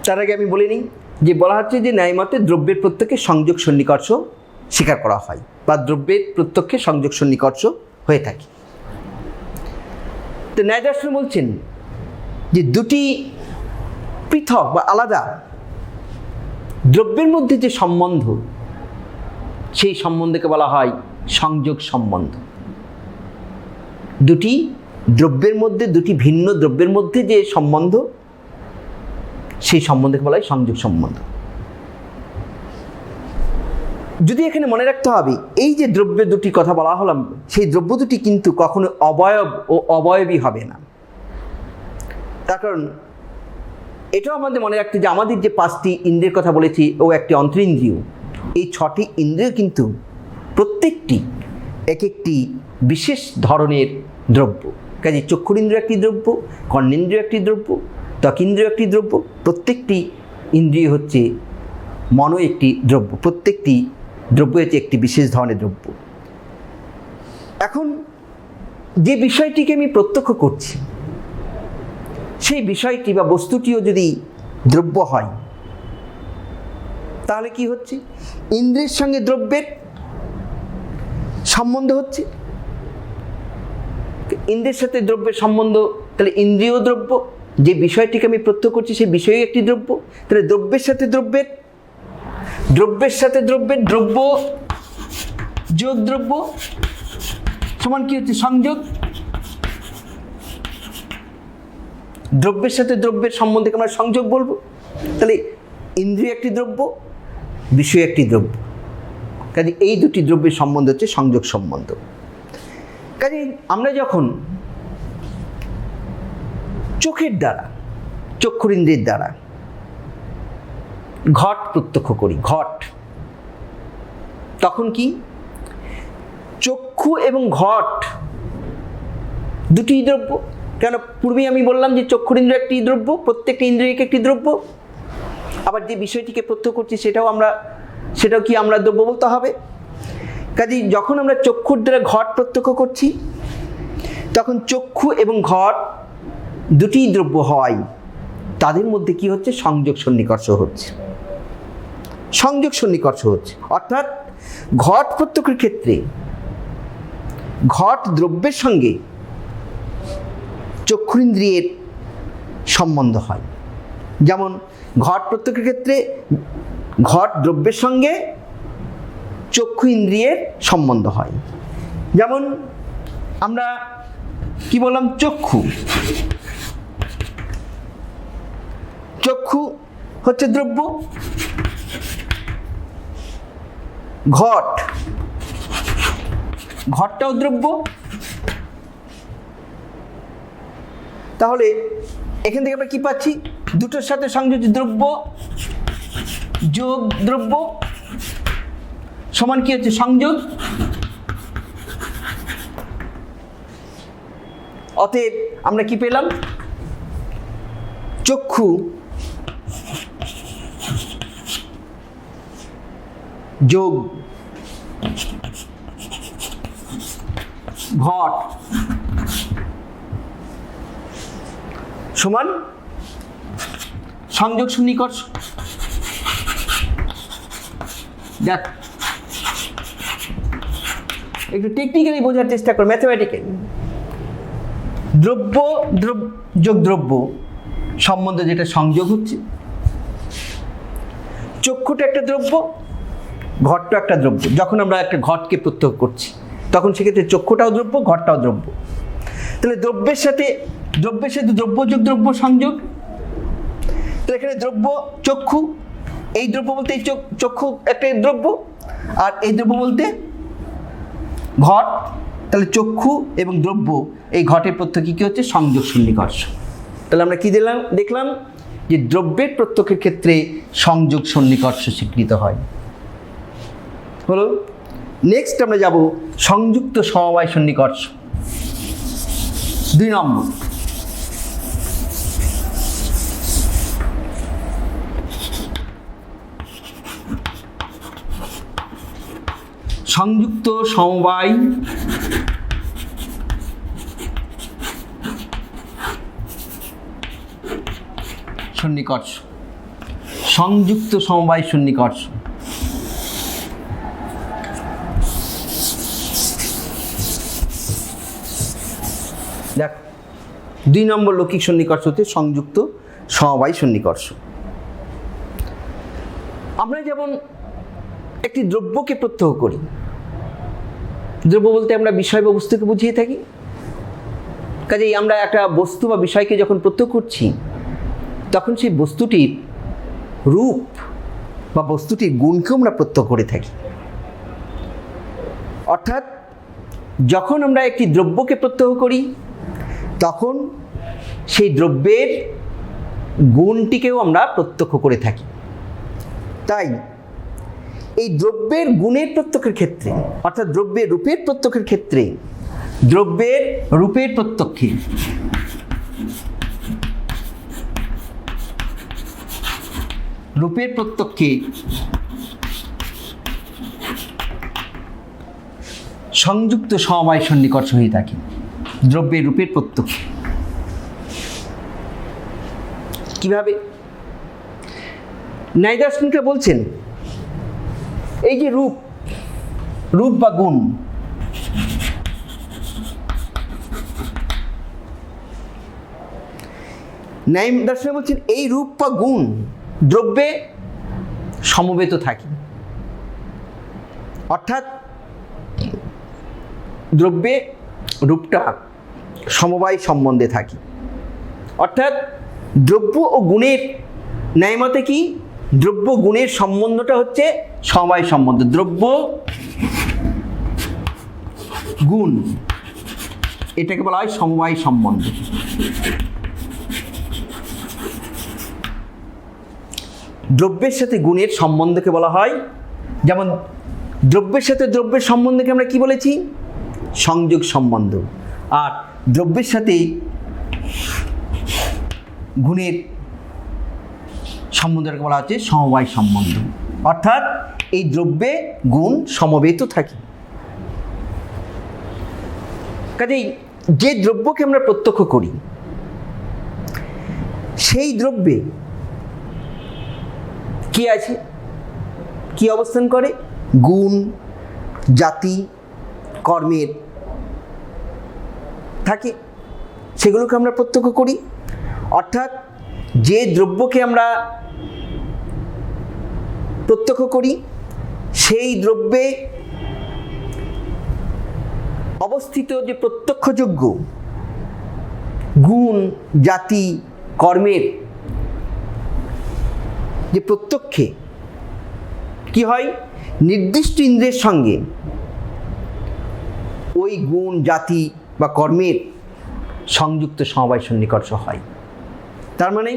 তার আগে আমি বলে নিই যে বলা হচ্ছে যে ন্যায়মতে দ্রব্যের প্রত্যক্ষে সংযোগ সন্নিকর্ষ স্বীকার করা হয়, বা দ্রব্যের প্রত্যক্ষে সংযোগ সন্নিকর্ষ হয়ে থাকে। তো ন্যায় দর্শন বলছেন যে 2টি পৃথক বা আলাদা দ্রব্যের মধ্যে যে সম্বন্ধ, সেই সম্বন্ধকে বলা হয় সংযোগ সম্বন্ধ। 2টি দ্রব্যের মধ্যে, 2টি ভিন্ন দ্রব্যের মধ্যে যে সম্বন্ধ, সেই সম্বন্ধকে বলা হয় সংযোগ সম্বন্ধ। যদি এখানে মনে রাখতে হবে, এই যে দ্রব্য 2টি কথা বলা হলাম, সেই দ্রব্য 2টি কিন্তু কখনো অবয়ব ও অবয়বী হবে না। তার কারণ এটাও আমাদের মনে রাখতে যে আমাদের যে 5টি ইন্দ্রিয়ের কথা বলেছি ও একটি অন্তরিন্দ্রিয়, এই 6টি ইন্দ্রিয় কিন্তু প্রত্যেকটি এক একটি বিশেষ ধরনের দ্রব্য। কাজে চক্ষুরিন্দ্রিয় একটি দ্রব্য, কর্ণেন্দ্রিয় একটি দ্রব্য, ত্বকেন্দ্রিয় একটি দ্রব্য, প্রত্যেকটি ইন্দ্রিয় হচ্ছে মনও একটি দ্রব্য, প্রত্যেকটি দ্রব্য হচ্ছে একটি বিশেষ ধরনের দ্রব্য। এখন যে বিষয়টিকে আমি প্রত্যক্ষ করছি, সেই বিষয়টি বা বস্তুটিও যদি দ্রব্য হয়, তাহলে কি হচ্ছে? ইন্দ্রিয়ের সঙ্গে দ্রব্যের সম্বন্ধ হচ্ছে। ইন্দ্রিয়ের সাথে দ্রব্যের সম্বন্ধ, তাহলে ইন্দ্রিয় দ্রব্য, যে বিষয়টিকে আমি প্রত্যক্ষ করছি সেই বিষয়ই একটি দ্রব্য। তাহলে দ্রব্যের সাথে দ্রব্যের, দ্রব্যের সাথে দ্রব্যের, দ্রব্য যোগ দ্রব্য সমান কি হচ্ছে? সংযোগ। দ্রব্যের সাথে দ্রব্যের সম্বন্ধকে আমরা সংযোগ বলবো। তাহলে ইন্দ্রিয় একটি দ্রব্য, বিষয় একটি দ্রব্য, কাজে এই দুটি দ্রব্যের সম্বন্ধ হচ্ছে সংযোগ সম্বন্ধ। কাজে আমরা যখন চোখের দ্বারা, চক্ষুরিন্দ্রিয়ের দ্বারা ঘট প্রত্যক্ষ করি, ঘট, তখন কি চক্ষু এবং ঘট দুটি দ্রব্য। কেন? পূর্বেই আমি বললাম যে চক্ষুরিন্দ্রিয় একটি দ্রব্য, প্রত্যেকটা ইন্দ্রিয়কে একটি দ্রব্য। আবার যে বিষয়টিকে প্রত্যক্ষ করছি সেটাও কি আমরা দ্রব্য বলতে হবে। কাজেই যখন আমরা চক্ষুর দ্বারা ঘট প্রত্যক্ষ করছি, তখন চক্ষু এবং ঘট দুটি দ্রব্য হয়, তাদের মধ্যে কি হচ্ছে? সংযোগ সন্নিকর্ষ হচ্ছে, সংযোগ সন্নিকর্ষ হচ্ছে। অর্থাৎ ঘট প্রত্যক্ষের ক্ষেত্রে ঘট দ্রব্যের সঙ্গে চক্ষুরিন্দ্রিয়ের সম্বন্ধ হয়। যেমন ঘট প্রত্যক্ষের ক্ষেত্রে ঘট দ্রব্যের সঙ্গে চক্ষু ইন্দ্রিয়ের সম্বন্ধ হয়। যেমন আমরা কি বললাম? চক্ষু, চক্ষু হচ্ছে দ্রব্য, ঘট, ঘটটাও দ্রব্য। তাহলে এখান থেকে আমরা কি পাচ্ছি? দুটোর সাথে সংযোজিত দ্রব্য যোগ দ্রব্য সমান কি হচ্ছে? সংযোগ। অতএব আমরা কি পেলাম? চক্ষু যোগ ঘট সমান সংযোগ সন্নিকর্ষ। দেখ, একটু টেকনিক্যালি বোঝার চেষ্টা কর, ম্যাথমেটিক্যালি। দ্রব্য যোগ দ্রব্য সম্বন্ধে যেটা সংযোগ হচ্ছে, চক্ষুটা একটা দ্রব্য, ঘটটা একটা দ্রব্য। যখন আমরা একটা ঘটকে প্রত্যক্ষ করছি, তখন সেক্ষেত্রে চক্ষুটাও দ্রব্য, ঘটটাও দ্রব্য। তাহলে দ্রব্যের সাথে দ্রব্য যোগ দ্রব্য সংযোগ। তাহলে এখানে দ্রব্য চক্ষু, এই দ্রব্য বলতে এই চক্ষু একটা দ্রব্য, আর এই দ্রব্য বলতে ঘট। তাহলে চক্ষু এবং দ্রব্য, এই ঘটের প্রত্যক্ষ কি হচ্ছে? সংযোগ সন্নিকর্ষ। তাহলে আমরা কি দেখলাম যে দ্রব্যের প্রত্যক্ষের ক্ষেত্রে সংযোগ সন্নিকর্ষ স্বীকৃত হয়। হলো। নেক্সট আমরা যাব সংযুক্ত সমবায় সন্নিকর্ষ, 2 নম্বর। সংযুক্ত সমবায় সন্নিকর্ষ, সংযুক্ত সমবায় সন্নিকর্ষ। দেখ, 2 নম্বর লৌকিক সন্নিকর্ষ হচ্ছে সংযুক্ত সমবায় সন্নিকর্ষ। আমরা যেমন একটি দ্রব্যকে প্রত্যক্ষ করি, দ্রব্য বলতে আমরা বিষয় বা বস্তুকে বুঝিয়ে থাকি। কাজেই আমরা একটা বস্তু বা বিষয়কে যখন প্রত্যক্ষ করছি, তখন সেই বস্তুটির রূপ বা বস্তুটির গুণকেও আমরা প্রত্যক্ষ করে থাকি। অর্থাৎ যখন আমরা একটি দ্রব্যকে প্রত্যক্ষ করি, তখন সেই দ্রব্যের গুণটিকেও আমরা প্রত্যক্ষ করে থাকি। তাই এই দ্রব্যের গুণের প্রত্যক্ষের ক্ষেত্রে, অর্থাৎ দ্রব্যের রূপের প্রত্যক্ষের ক্ষেত্রে, দ্রব্যের রূপের প্রত্যক্ষে সংযুক্ত সমবায় সন্নিকর্ষ হয়ে থাকে। দ্রব্যের রূপের প্রত্যক্ষে কিভাবে? ন্যায় দার্শনিকরা বলছেন এই যে রূপ বা গুণ, ন্যায় দর্শনে বলছেন এই রূপ বা গুণ দ্রব্যে সমবেত থাকে, অর্থাৎ দ্রব্যে রূপটা সমবায় সম্বন্ধে থাকে। অর্থাৎ দ্রব্য ও গুণের ন্যায় মতে কি, দ্রব্য গুণের সম্বন্ধটা হচ্ছে সমবায় সম্বন্ধ। দ্রব্য গুণ এটাকে বলা হয় সমবায় সম্বন্ধ। দ্রব্যের সাথে গুণের সম্বন্ধকে বলা হয়, যেমন দ্রব্যের সাথে দ্রব্যের সম্বন্ধকে আমরা কি বলেছি, সংযোগ সম্বন্ধ, আর দ্রব্যের সাথে গুণের সম্বন্ধকে বলা হচ্ছে সমবায় সম্বন্ধ। অর্থাৎ এই দ্রব্যে গুণ সমবেত থাকে। কাজেই যে দ্রব্যকে আমরা প্রত্যক্ষ করি সেই দ্রব্যে কি আছে, কি অবস্থান করে, গুণ জাতি কর্মের থাকে, সেগুলোকে আমরা প্রত্যক্ষ করি। অর্থাৎ যে দ্রব্যকে আমরা প্রত্যক্ষ করি সেই দ্রব্যে অবস্থিত যে প্রত্যক্ষযোগ্য গুণ জাতি কর্মের যে প্রত্যক্ষে কি হয়, নির্দিষ্ট ইন্দ্রিয়ের সঙ্গে ওই গুণ জাতি বা কর্মের সংযুক্ত সমবায় সন্নিকর্ষ হয়। তার মানে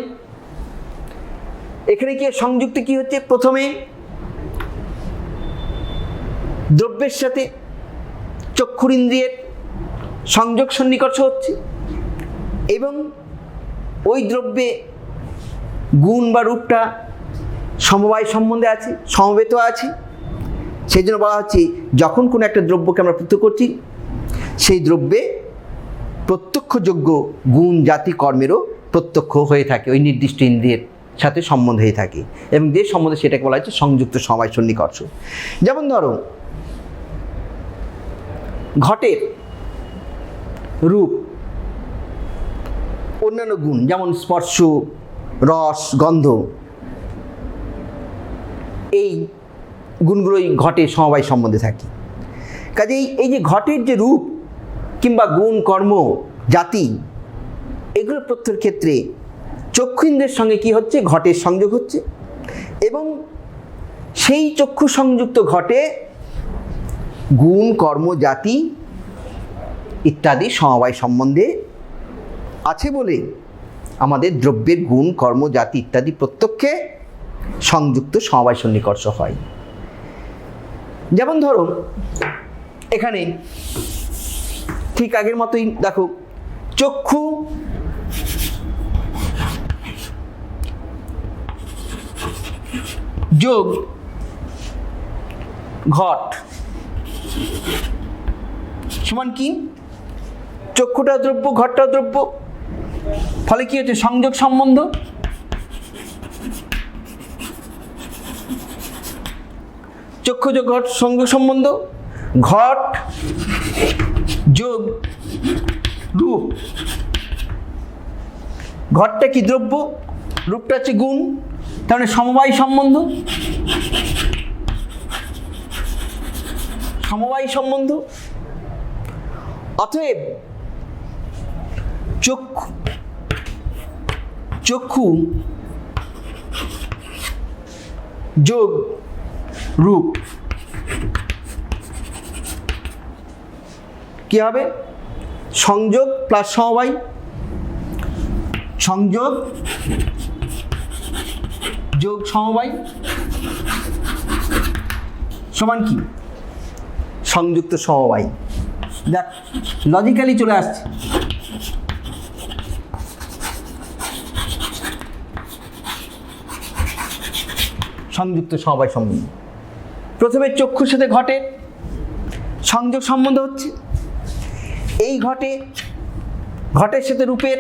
এখানে কি সংযুক্ত কি হচ্ছে, প্রথমে দ্রব্যের সাথে চক্ষুর ইন্দ্রিয়ের সংযোগ সন্নিকর্ষ হচ্ছে এবং ওই দ্রব্যে গুণ বা রূপটা সমবায় সম্বন্ধে আছে, সমবেত আছে। সেই জন্য বলা হচ্ছে যখন কোনো একটা দ্রব্যকে আমরা প্রত্যক্ষ করছি সেই দ্রব্যে প্রত্যক্ষযোগ্য গুণ জাতি কর্মেরও প্রত্যক্ষ হয়ে থাকে, ওই নির্দিষ্ট ইন্দ্রিয়ের সাথে সম্বন্ধ হয়ে থাকে এবং যে সম্বন্ধে সেটাকে বলা হচ্ছে সংযুক্ত সমবায় সন্নিকর্ষ। যেমন ধরো ঘটের রূপ, অন্যান্য গুণ যেমন স্পর্শ রস গন্ধ, এই গুণগুলোই ঘটের সমবায় সম্বন্ধে থাকে। কাজেই এই যে ঘটের যে রূপ কিংবা গুণ কর্ম জাতি, এগুলো প্রত্যেকের ক্ষেত্রে চক্ষু ইন্দ্রের সঙ্গে কি হচ্ছে, ঘটের সংযোগ হচ্ছে এবং সেই চক্ষু সংযুক্ত ঘটে গুণ কর্ম জাতি ইত্যাদি সমবায় সম্বন্ধে আছে বলে আমাদের দ্রব্যের গুণ কর্ম জাতি ইত্যাদি প্রত্যক্ষে সংযুক্ত সমবায় সন্নিকর্ষ হয়। যেমন ধরো এখানে ঠিক আগের মতোই দেখো, চক্ষু যোগ ঘট সমান কি, চক্ষুটা দ্রব্য ঘটটা দ্রব্য, ফলে কি হচ্ছে সংযোগ সম্বন্ধ। চক্ষু যোগ ঘট সংযোগ সম্বন্ধ, ঘট যোগ রূপ, ঘটটা কি দ্রব্য, রূপটা হচ্ছে গুণ, তার মানে সমবায় সম্বন্ধ, সমবায় সম্বন্ধ। অতএব চক্ষু যোগ রূপ কি হবে, সংযোগ প্লাস সমবায়, সংযোগ যোগ সমবায় সমান কি, সংযুক্ত সমবায়। দেখ লজিক্যালি চলে আসছে। সংযুক্ত সমবায় সম্বন্ধ, প্রথমে চক্ষুর সাথে ঘটের সংযোগ সম্বন্ধ হচ্ছে, এই ঘটের সাথে রূপের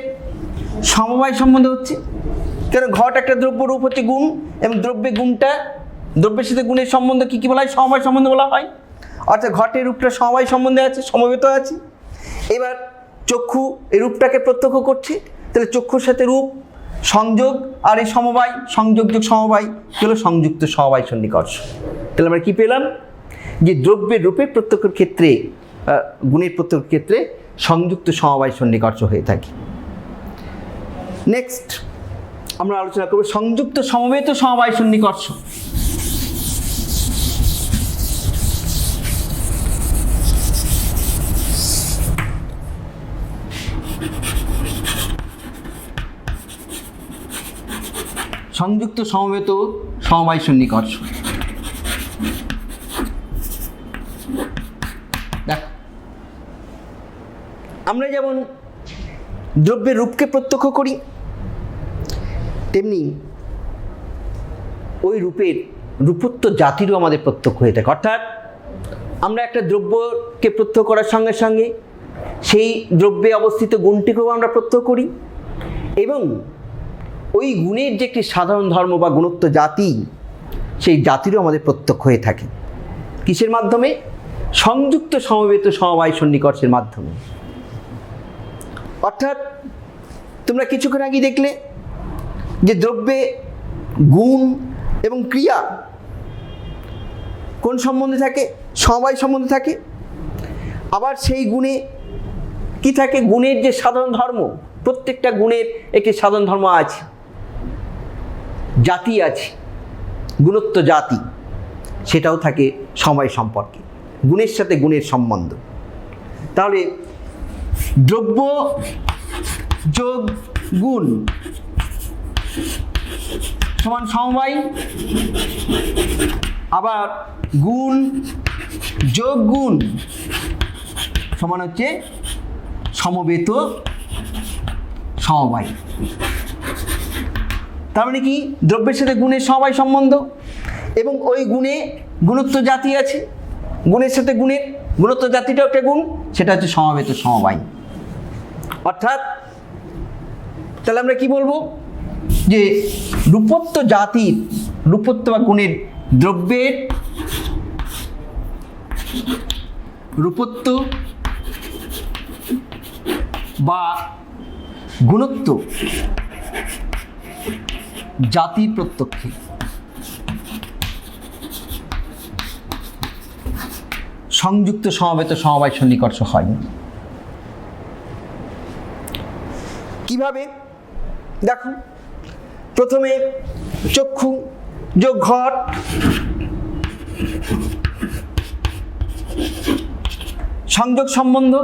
সমবায় সম্বন্ধ হচ্ছে। কেন, ঘট একটা দ্রব্য, রূপ হচ্ছে গুণ, এবং দ্রব্যের সাথে গুণের সম্বন্ধ কি বলা হয়? সমবায় সম্বন্ধ বলা হয়। অর্থাৎ ঘটের রূপটা সমবায় সম্বন্ধে আছে, সমবেত আছে। এবার চক্ষু এই রূপটাকে প্রত্যক্ষ করছে, তাহলে চক্ষুর সাথে রূপ সংযোগ, আর এই সমবায়, সংযোগ যোগ সমবায় হলো সংযুক্ত সমবায় সন্নিকর্ষ। তাহলে আমরা কি পেলাম? যে দ্রব্যের রূপের প্রত্যক্ষের ক্ষেত্রে, গুণের প্রত্যক্ষের ক্ষেত্রে সংযুক্ত সমবায় সন্নিকর্ষ হয়ে থাকে। নেক্সট আমরা আলোচনা করব সংযুক্ত সমবেত সমবায় সন্নিকর্ষ। সংযুক্ত সমবেত সমবায় সন্নিকর্ষ। দেখ, আমরা যেমন দ্রব্যের রূপকে প্রত্যক্ষ করি, তেমনি ওই রূপের রূপত্ব জাতিরও আমাদের প্রত্যক্ষ হয়ে থাকে। অর্থাৎ আমরা একটা দ্রব্যকে প্রত্যক্ষ করার সঙ্গে সঙ্গে সেই দ্রব্যে অবস্থিত গুণটিকেও আমরা প্রত্যক্ষ করি, এবং ওই গুণের যে একটি সাধারণ ধর্ম বা গুণত্ব জাতি, সেই জাতিরও আমাদের প্রত্যক্ষ হয়ে থাকে। কিসের মাধ্যমে? সংযুক্ত সমবেত সমবায় সন্নিকর্ষের মাধ্যমে। অর্থাৎ তোমরা কিছুক্ষণ আগে দেখলে যে দ্রব্যে গুণ এবং ক্রিয়া কোন সম্বন্ধে থাকে? সমবায় সম্বন্ধে থাকে। আবার সেই গুণে কি থাকে? গুণের যে সাধারণ ধর্ম, প্রত্যেকটা গুণের একটি সাধারণ ধর্ম আছে, জাতি আছে, গুণত্ব জাতি, সেটাও থাকে সময় সম্পর্কে, গুণের সাথে গুণের সম্বন্ধ। তাহলে দ্রব্য যোগ গুণ সমান সমবায়, আবার গুণ যোগ গুণ সমান হচ্ছে সমবেত সমবায়। তার মানে কি? দ্রব্যের সাথে গুণের সমবায় সম্বন্ধ, এবং ওই গুণে গুণত্ব জাতি আছে, গুণের সাথে গুণের গুণত্ব জাতিটাও একটা গুণ, সেটা হচ্ছে সমবেত সমবায়। অর্থাৎ তাহলে আমরা কি বলবো? যে রূপত্ব জাতির, রূপত্ব বা গুণের দ্রব্যের রূপত্ব বা গুণত্ব জাতির প্রত্যক্ষে সংযুক্ত সমবেত সমবায় সন্নিকর্ষ হয়। কিভাবে? দেখো, প্রথমে চক্ষু যোগ ঘট, সংযোগ সম্বন্ধ,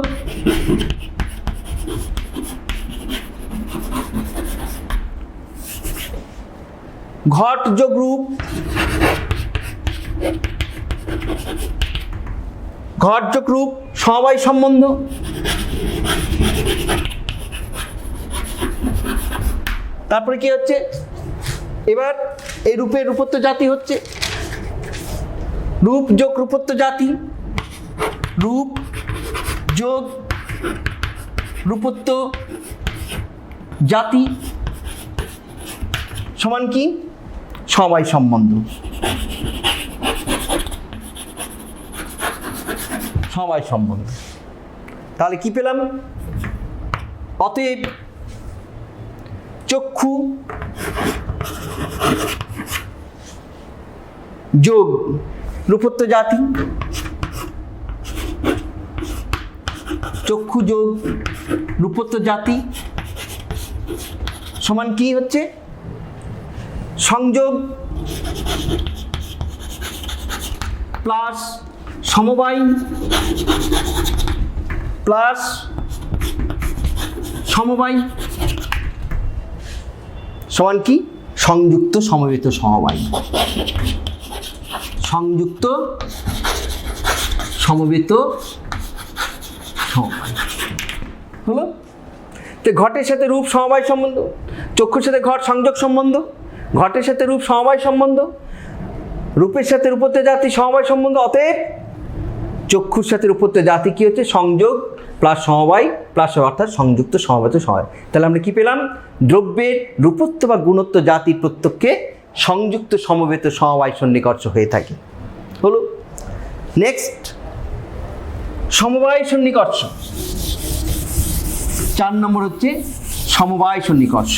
ঘট যোগ রূপ, ঘট যোগ রূপ সমবায় সম্বন্ধ, তারপরে কি হচ্ছে? এবার এই রূপের রূপত্ব জাতি হচ্ছে রূপ যোগ রূপত্ব জাতি, রূপ যোগ রূপত্ব জাতি সমান কি? সমবায় সম্বন্ধ। সমবায় সম্বন্ধ। তাহলে কি পেলাম? অতএব চক্ষু যোগ রূপত্ব জাতি, চক্ষু যোগ রূপত্ব জাতি সমান কি হচ্ছে? সংযোগ প্লাস সমবায় প্লাস সমবায় সমান কি? সংযুক্ত সমবেত সমবায়। সংযুক্ত সমবেত সমবায় হলো। তো ঘটের সাথে রূপ সমবায় সম্বন্ধ, চক্ষুর সাথে ঘট সংযোগ সম্বন্ধ, ঘটের সাথে রূপ সমবায় সম্বন্ধ, রূপের সাথে রূপত্ব জাতি সমবায় সম্বন্ধ। অতএব চক্ষুর সাথে রূপত্ব জাতি কি হচ্ছে? সংযোগ প্লাস সমবায় প্লাস, অর্থাৎ সংযুক্ত সমবেত সমবায়। তাহলে আমরা কি পেলাম? দ্রব্যের রূপত্ব বা গুণত্ব জাতির প্রত্যক্ষে সংযুক্ত সমবেত সমবায় সন্নিকর্ষ হয়ে থাকে। হলো নেক্সট সমবায় সন্নিকর্ষ। 4 নম্বর হচ্ছে সমবায় সন্নিকর্ষ।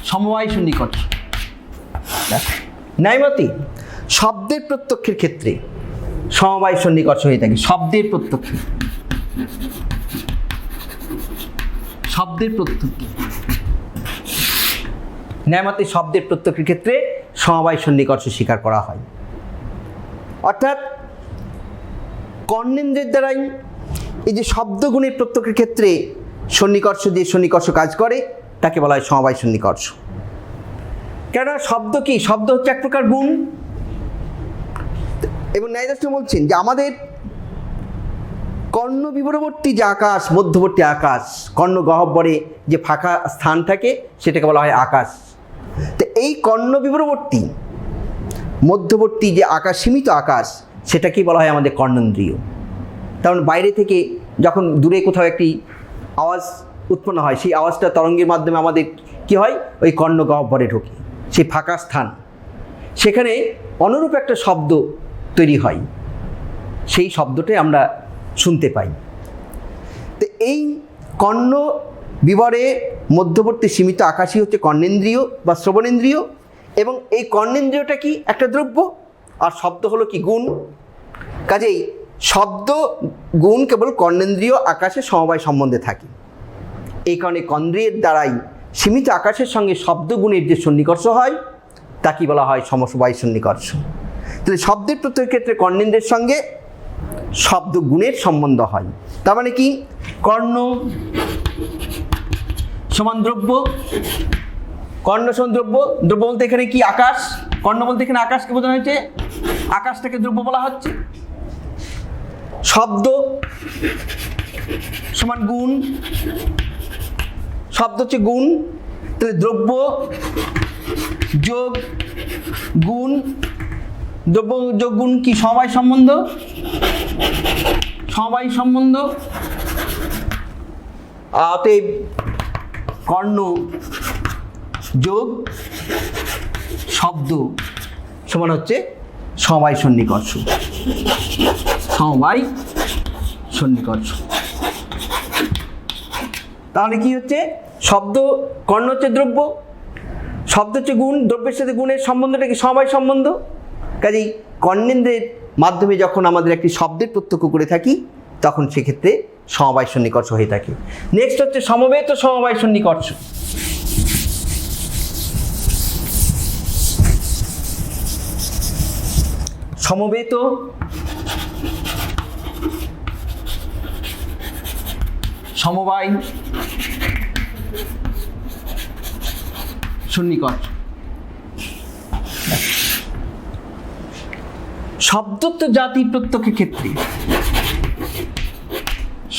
সমবায় সন্নিকর্ষ ন্যায়মতে শব্দের প্রত্যক্ষের ক্ষেত্রে সমবায় সন্নিকর্ষ হয়ে থাকে। শব্দের প্রত্যক্ষে, শব্দের প্রত্যক্ষে ন্যায়মতে শব্দের প্রত্যক্ষের ক্ষেত্রে সমবায় সন্নিকর্ষ স্বীকার করা হয়। অর্থাৎ কর্ণেন্দ্রের দ্বারাই এই যে শব্দগুণের প্রত্যক্ষের ক্ষেত্রে সন্নিকর্ষ, যে সন্নিকর্ষ কাজ করে তাকে বলা হয় সমবায় সন্নিকর্ষ। কেননা শব্দ কি? শব্দ হচ্ছে এক প্রকার গুণ। এবং ন্যায়দার্শন বলছেন যে আমাদের কর্ণ বিবরবর্তী যে আকাশ, মধ্যবর্তী আকাশ, কর্ণ গহ্বরে যে ফাঁকা স্থান থাকে সেটাকে বলা হয় আকাশ। তো এই কর্ণ বিবরবর্তী মধ্যবর্তী যে আকাশ, সীমিত আকাশ, সেটাকেই বলা হয় আমাদের কর্ণেন্দ্রিয়। কারণ বাইরে থেকে যখন দূরে কোথাও একটি আওয়াজ উৎপন্ন হয়, সেই আওয়াজটা তরঙ্গের মাধ্যমে আমাদের কি হয়, ওই কর্ণ গহ্বরে ঢোকে, সেই ফাঁকা স্থান, সেখানে অনুরূপ একটা শব্দ তৈরি হয়, সেই শব্দটাই আমরা শুনতে পাই। তো এই কর্ণ বিবরে মধ্যবর্তী সীমিত আকাশই হচ্ছে কর্ণেন্দ্রিয় বা শ্রবণেন্দ্রিয়। এবং এই কর্ণেন্দ্রিয়টা কি? একটা দ্রব্য, আর শব্দ হলো কি? গুণ। কাজেই শব্দ গুণ কেবল কর্ণেন্দ্রিয় আকাশের সমবায় সম্বন্ধে থাকে। এই কারণে কর্ণেন্দ্রিয়ের দ্বারাই সীমিত আকাশের সঙ্গে শব্দগুণের যে সন্নিকর্ষ হয় তাকে বলা হয় সমবায় সন্নিকর্ষ। তাহলে শব্দের প্রত্যেক ক্ষেত্রে কর্ণেন্দ্রের সঙ্গে শব্দ গুণের সম্বন্ধ হয়। তার মানে কি? কর্ণ সমান দ্রব্য, কর্ণ সমান দ্রব্য। দ্রব্য বলতে এখানে কি? আকাশ। কর্ণ বলতে এখানে আকাশকে বোঝানো হয়েছে, আকাশটাকে দ্রব্য বলা হচ্ছে। শব্দ সমান গুণ, শব্দ হচ্ছে গুণ। তাহলে দ্রব্য যোগ গুণ, দ্রব্য যোগ গুণ কি? সমবায় সম্বন্ধ, সমবায় সম্বন্ধ। অতএব কর্ণ যোগ শব্দ সমান হচ্ছে সমবায় সন্নিকর্ষ, সমবায় সন্নিকর্ষ। তাহলে কি হচ্ছে? শব্দ, কর্ণ হচ্ছে দ্রব্য, শব্দ হচ্ছে গুণ, দ্রব্যের সাথে গুণের সম্বন্ধটা কি? সমবায় সম্বন্ধ। কাজেই কর্ণেন্দ্রের মাধ্যমে যখন আমাদের একটি শব্দের প্রত্যক্ষ করে থাকি তখন সেক্ষেত্রে সমবায় সন্নিকর্ষ হয়ে থাকে। নেক্সট হচ্ছে সমবেত সমবায় সন্নিকর্ষ। সমবেত সমবায় সন্নিকর্ষ। শব্দত্ব জাতি প্রত্যক্ষের ক্ষেত্রে,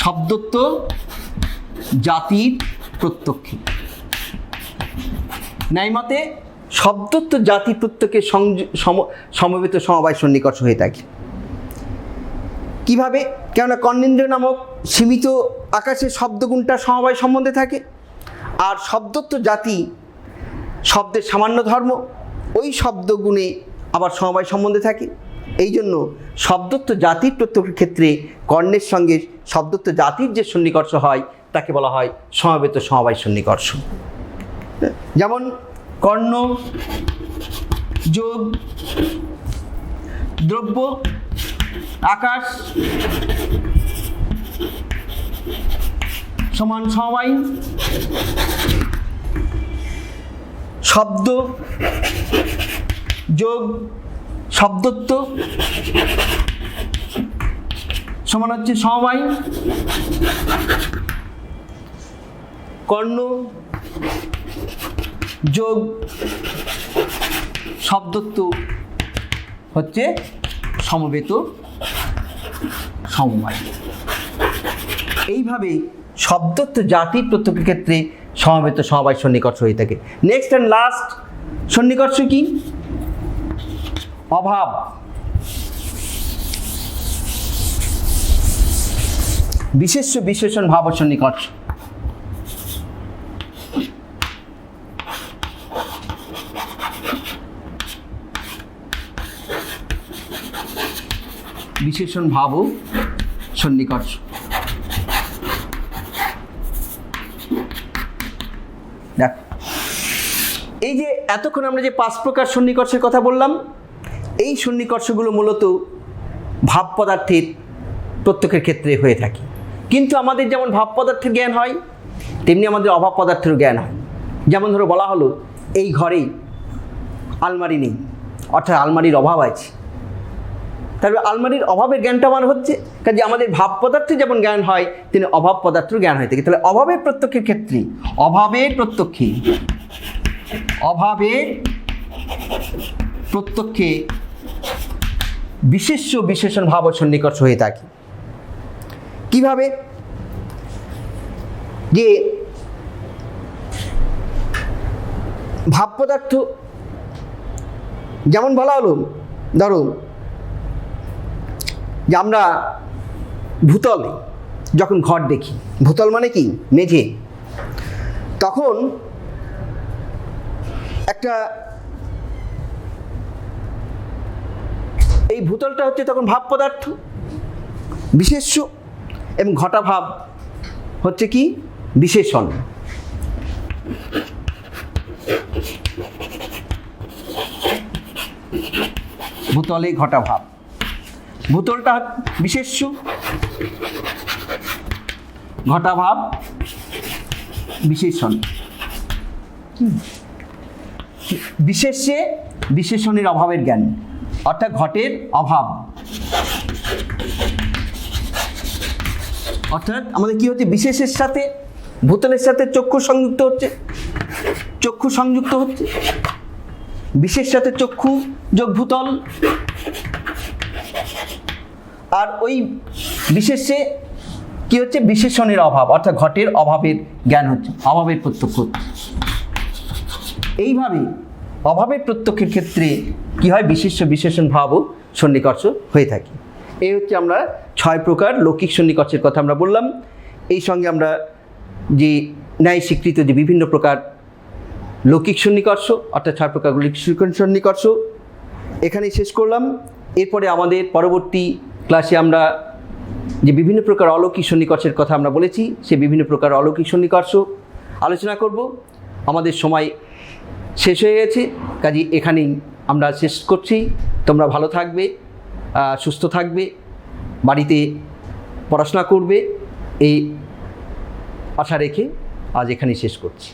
শব্দত্ব জাতির প্রত্যক্ষে ন্যায়মতে শব্দত্ব জাতি প্রত্যক্ষে সমবেত সমবায় সন্নিকর্ষ হয়ে থাকে। কিভাবে? কেননা কর্ণেন্দ্রিয় নামক সীমিত আকাশের শব্দগুণটা সমবায় সম্বন্ধে থাকে, আর শব্দত্ব জাতি শব্দের সামান্য ধর্ম, ওই শব্দগুণে আবার সমবায় সম্বন্ধে থাকে। এই জন্য শব্দত্ব জাতির প্রত্যক্ষের ক্ষেত্রে কর্ণের সঙ্গে শব্দত্ব জাতির যে সন্নিকর্ষ হয় তাকে বলা হয় সমবেত সমবায় সন্নিকর্ষ। যেমন কর্ণ যোগ দ্রব্য আকাশ সমান সমবায়, শব্দ যোগ শব্দত্ব সমান হচ্ছে সমবায়, কর্ণ যোগ শব্দত্ব হচ্ছে সমবেত সমবায়। এইভাবে শব্দত্ব জাতির প্রত্যেকের ক্ষেত্রে সমবেত সমবায় সন্নিকর্ষ হয়ে থাকে। নেক্সট অ্যান্ড লাস্ট সন্নিকর্ষ কি? অভাব। বিশেষ্য বিশেষণ ভাব ও সন্নিকর্ষ। বিশেষণ ভাব ও সন্নিকর্ষ। দেখ, এই যে এতক্ষণ আমরা যে 5 প্রকার সন্নিকর্ষের কথা বললাম, এই সন্নিকর্ষগুলো মূলত ভাব পদার্থের প্রত্যেকের ক্ষেত্রে হয়ে থাকে। কিন্তু আমাদের যেমন ভাব পদার্থের জ্ঞান হয়, তেমনি আমাদের অভাব পদার্থেরও জ্ঞান হয়। যেমন ধরো বলা হলো এই ঘরে আলমারি নেই, অর্থাৎ আলমারির অভাব আছে। তারপরে আলমারির অভাবের জ্ঞানটা মানে হচ্ছে কাজে আমাদের ভাব পদার্থে যেমন জ্ঞান হয় তেমনি অভাব পদার্থের জ্ঞান হয়ে থাকে। তাহলে অভাবের প্রত্যক্ষের ক্ষেত্রে অভাবের প্রত্যক্ষে বিশেষ্য বিশেষণ ভাব ও সন্নিকর্ষ হয়ে থাকে। কিভাবে? যে ভাব পদার্থ যেমন বলা হলো, ধরো যে আমরা ভূতলে যখন ঘর দেখি, ভূতল মানে কি? মেঝে। তখন একটা এই ভূতলটা হচ্ছে তখন ভাব পদার্থ বিশেষ্য, এবং ঘটা ভাব হচ্ছে কি? বিশেষণ। ভূতলে ঘটা ভাব, ভূতলটা বিশেষ্য, ঘটা ভাব বিশেষণ। বিশেষ্যে বিশেষণের অভাবের জ্ঞান, অর্থাৎ ঘটের অভাব। অর্থাৎ আমাদের কি হচ্ছে? বিশেষের সাথে ভূতলের সাথে চক্ষু সংযুক্ত হচ্ছে, বিশেষ সাথে চক্ষু যোগ ভূতল, আর ওই বিশেষে কি হচ্ছে? বিশেষণের অভাব, অর্থাৎ ঘটের অভাবের জ্ঞান হচ্ছে, অভাবের প্রত্যক্ষ হচ্ছে। এইভাবে অভাবের প্রত্যক্ষের ক্ষেত্রে কি হয়? বিশেষ্য বিশেষণ ভাব ও সন্নিকর্ষ হয়ে থাকে। এই হচ্ছে আমরা 6 প্রকার লৌকিক সন্নিকর্ষের কথা আমরা বললাম। এই সঙ্গে আমরা যে ন্যায় স্বীকৃত যে বিভিন্ন প্রকার লৌকিক সন্নিকর্ষ, অর্থাৎ 6 প্রকার লৌকিক সন্নিকর্ষ এখানেই শেষ করলাম। এরপরে আমাদের পরবর্তী ক্লাসে আমরা যে বিভিন্ন প্রকার অলৌকিক সন্নিকর্ষের কথা আমরা বলেছি, সে বিভিন্ন প্রকার অলৌকিক সন্নিকর্ষ আলোচনা করব। আমাদের সময় শেষ হয়ে গেছে, কাজে এখানেই আমরা শেষ করছি। তোমরা ভালো থাকবে, সুস্থ থাকবে, বাড়িতে পড়াশোনা করবে, এই আশা রেখে আজ এখানেই শেষ করছি।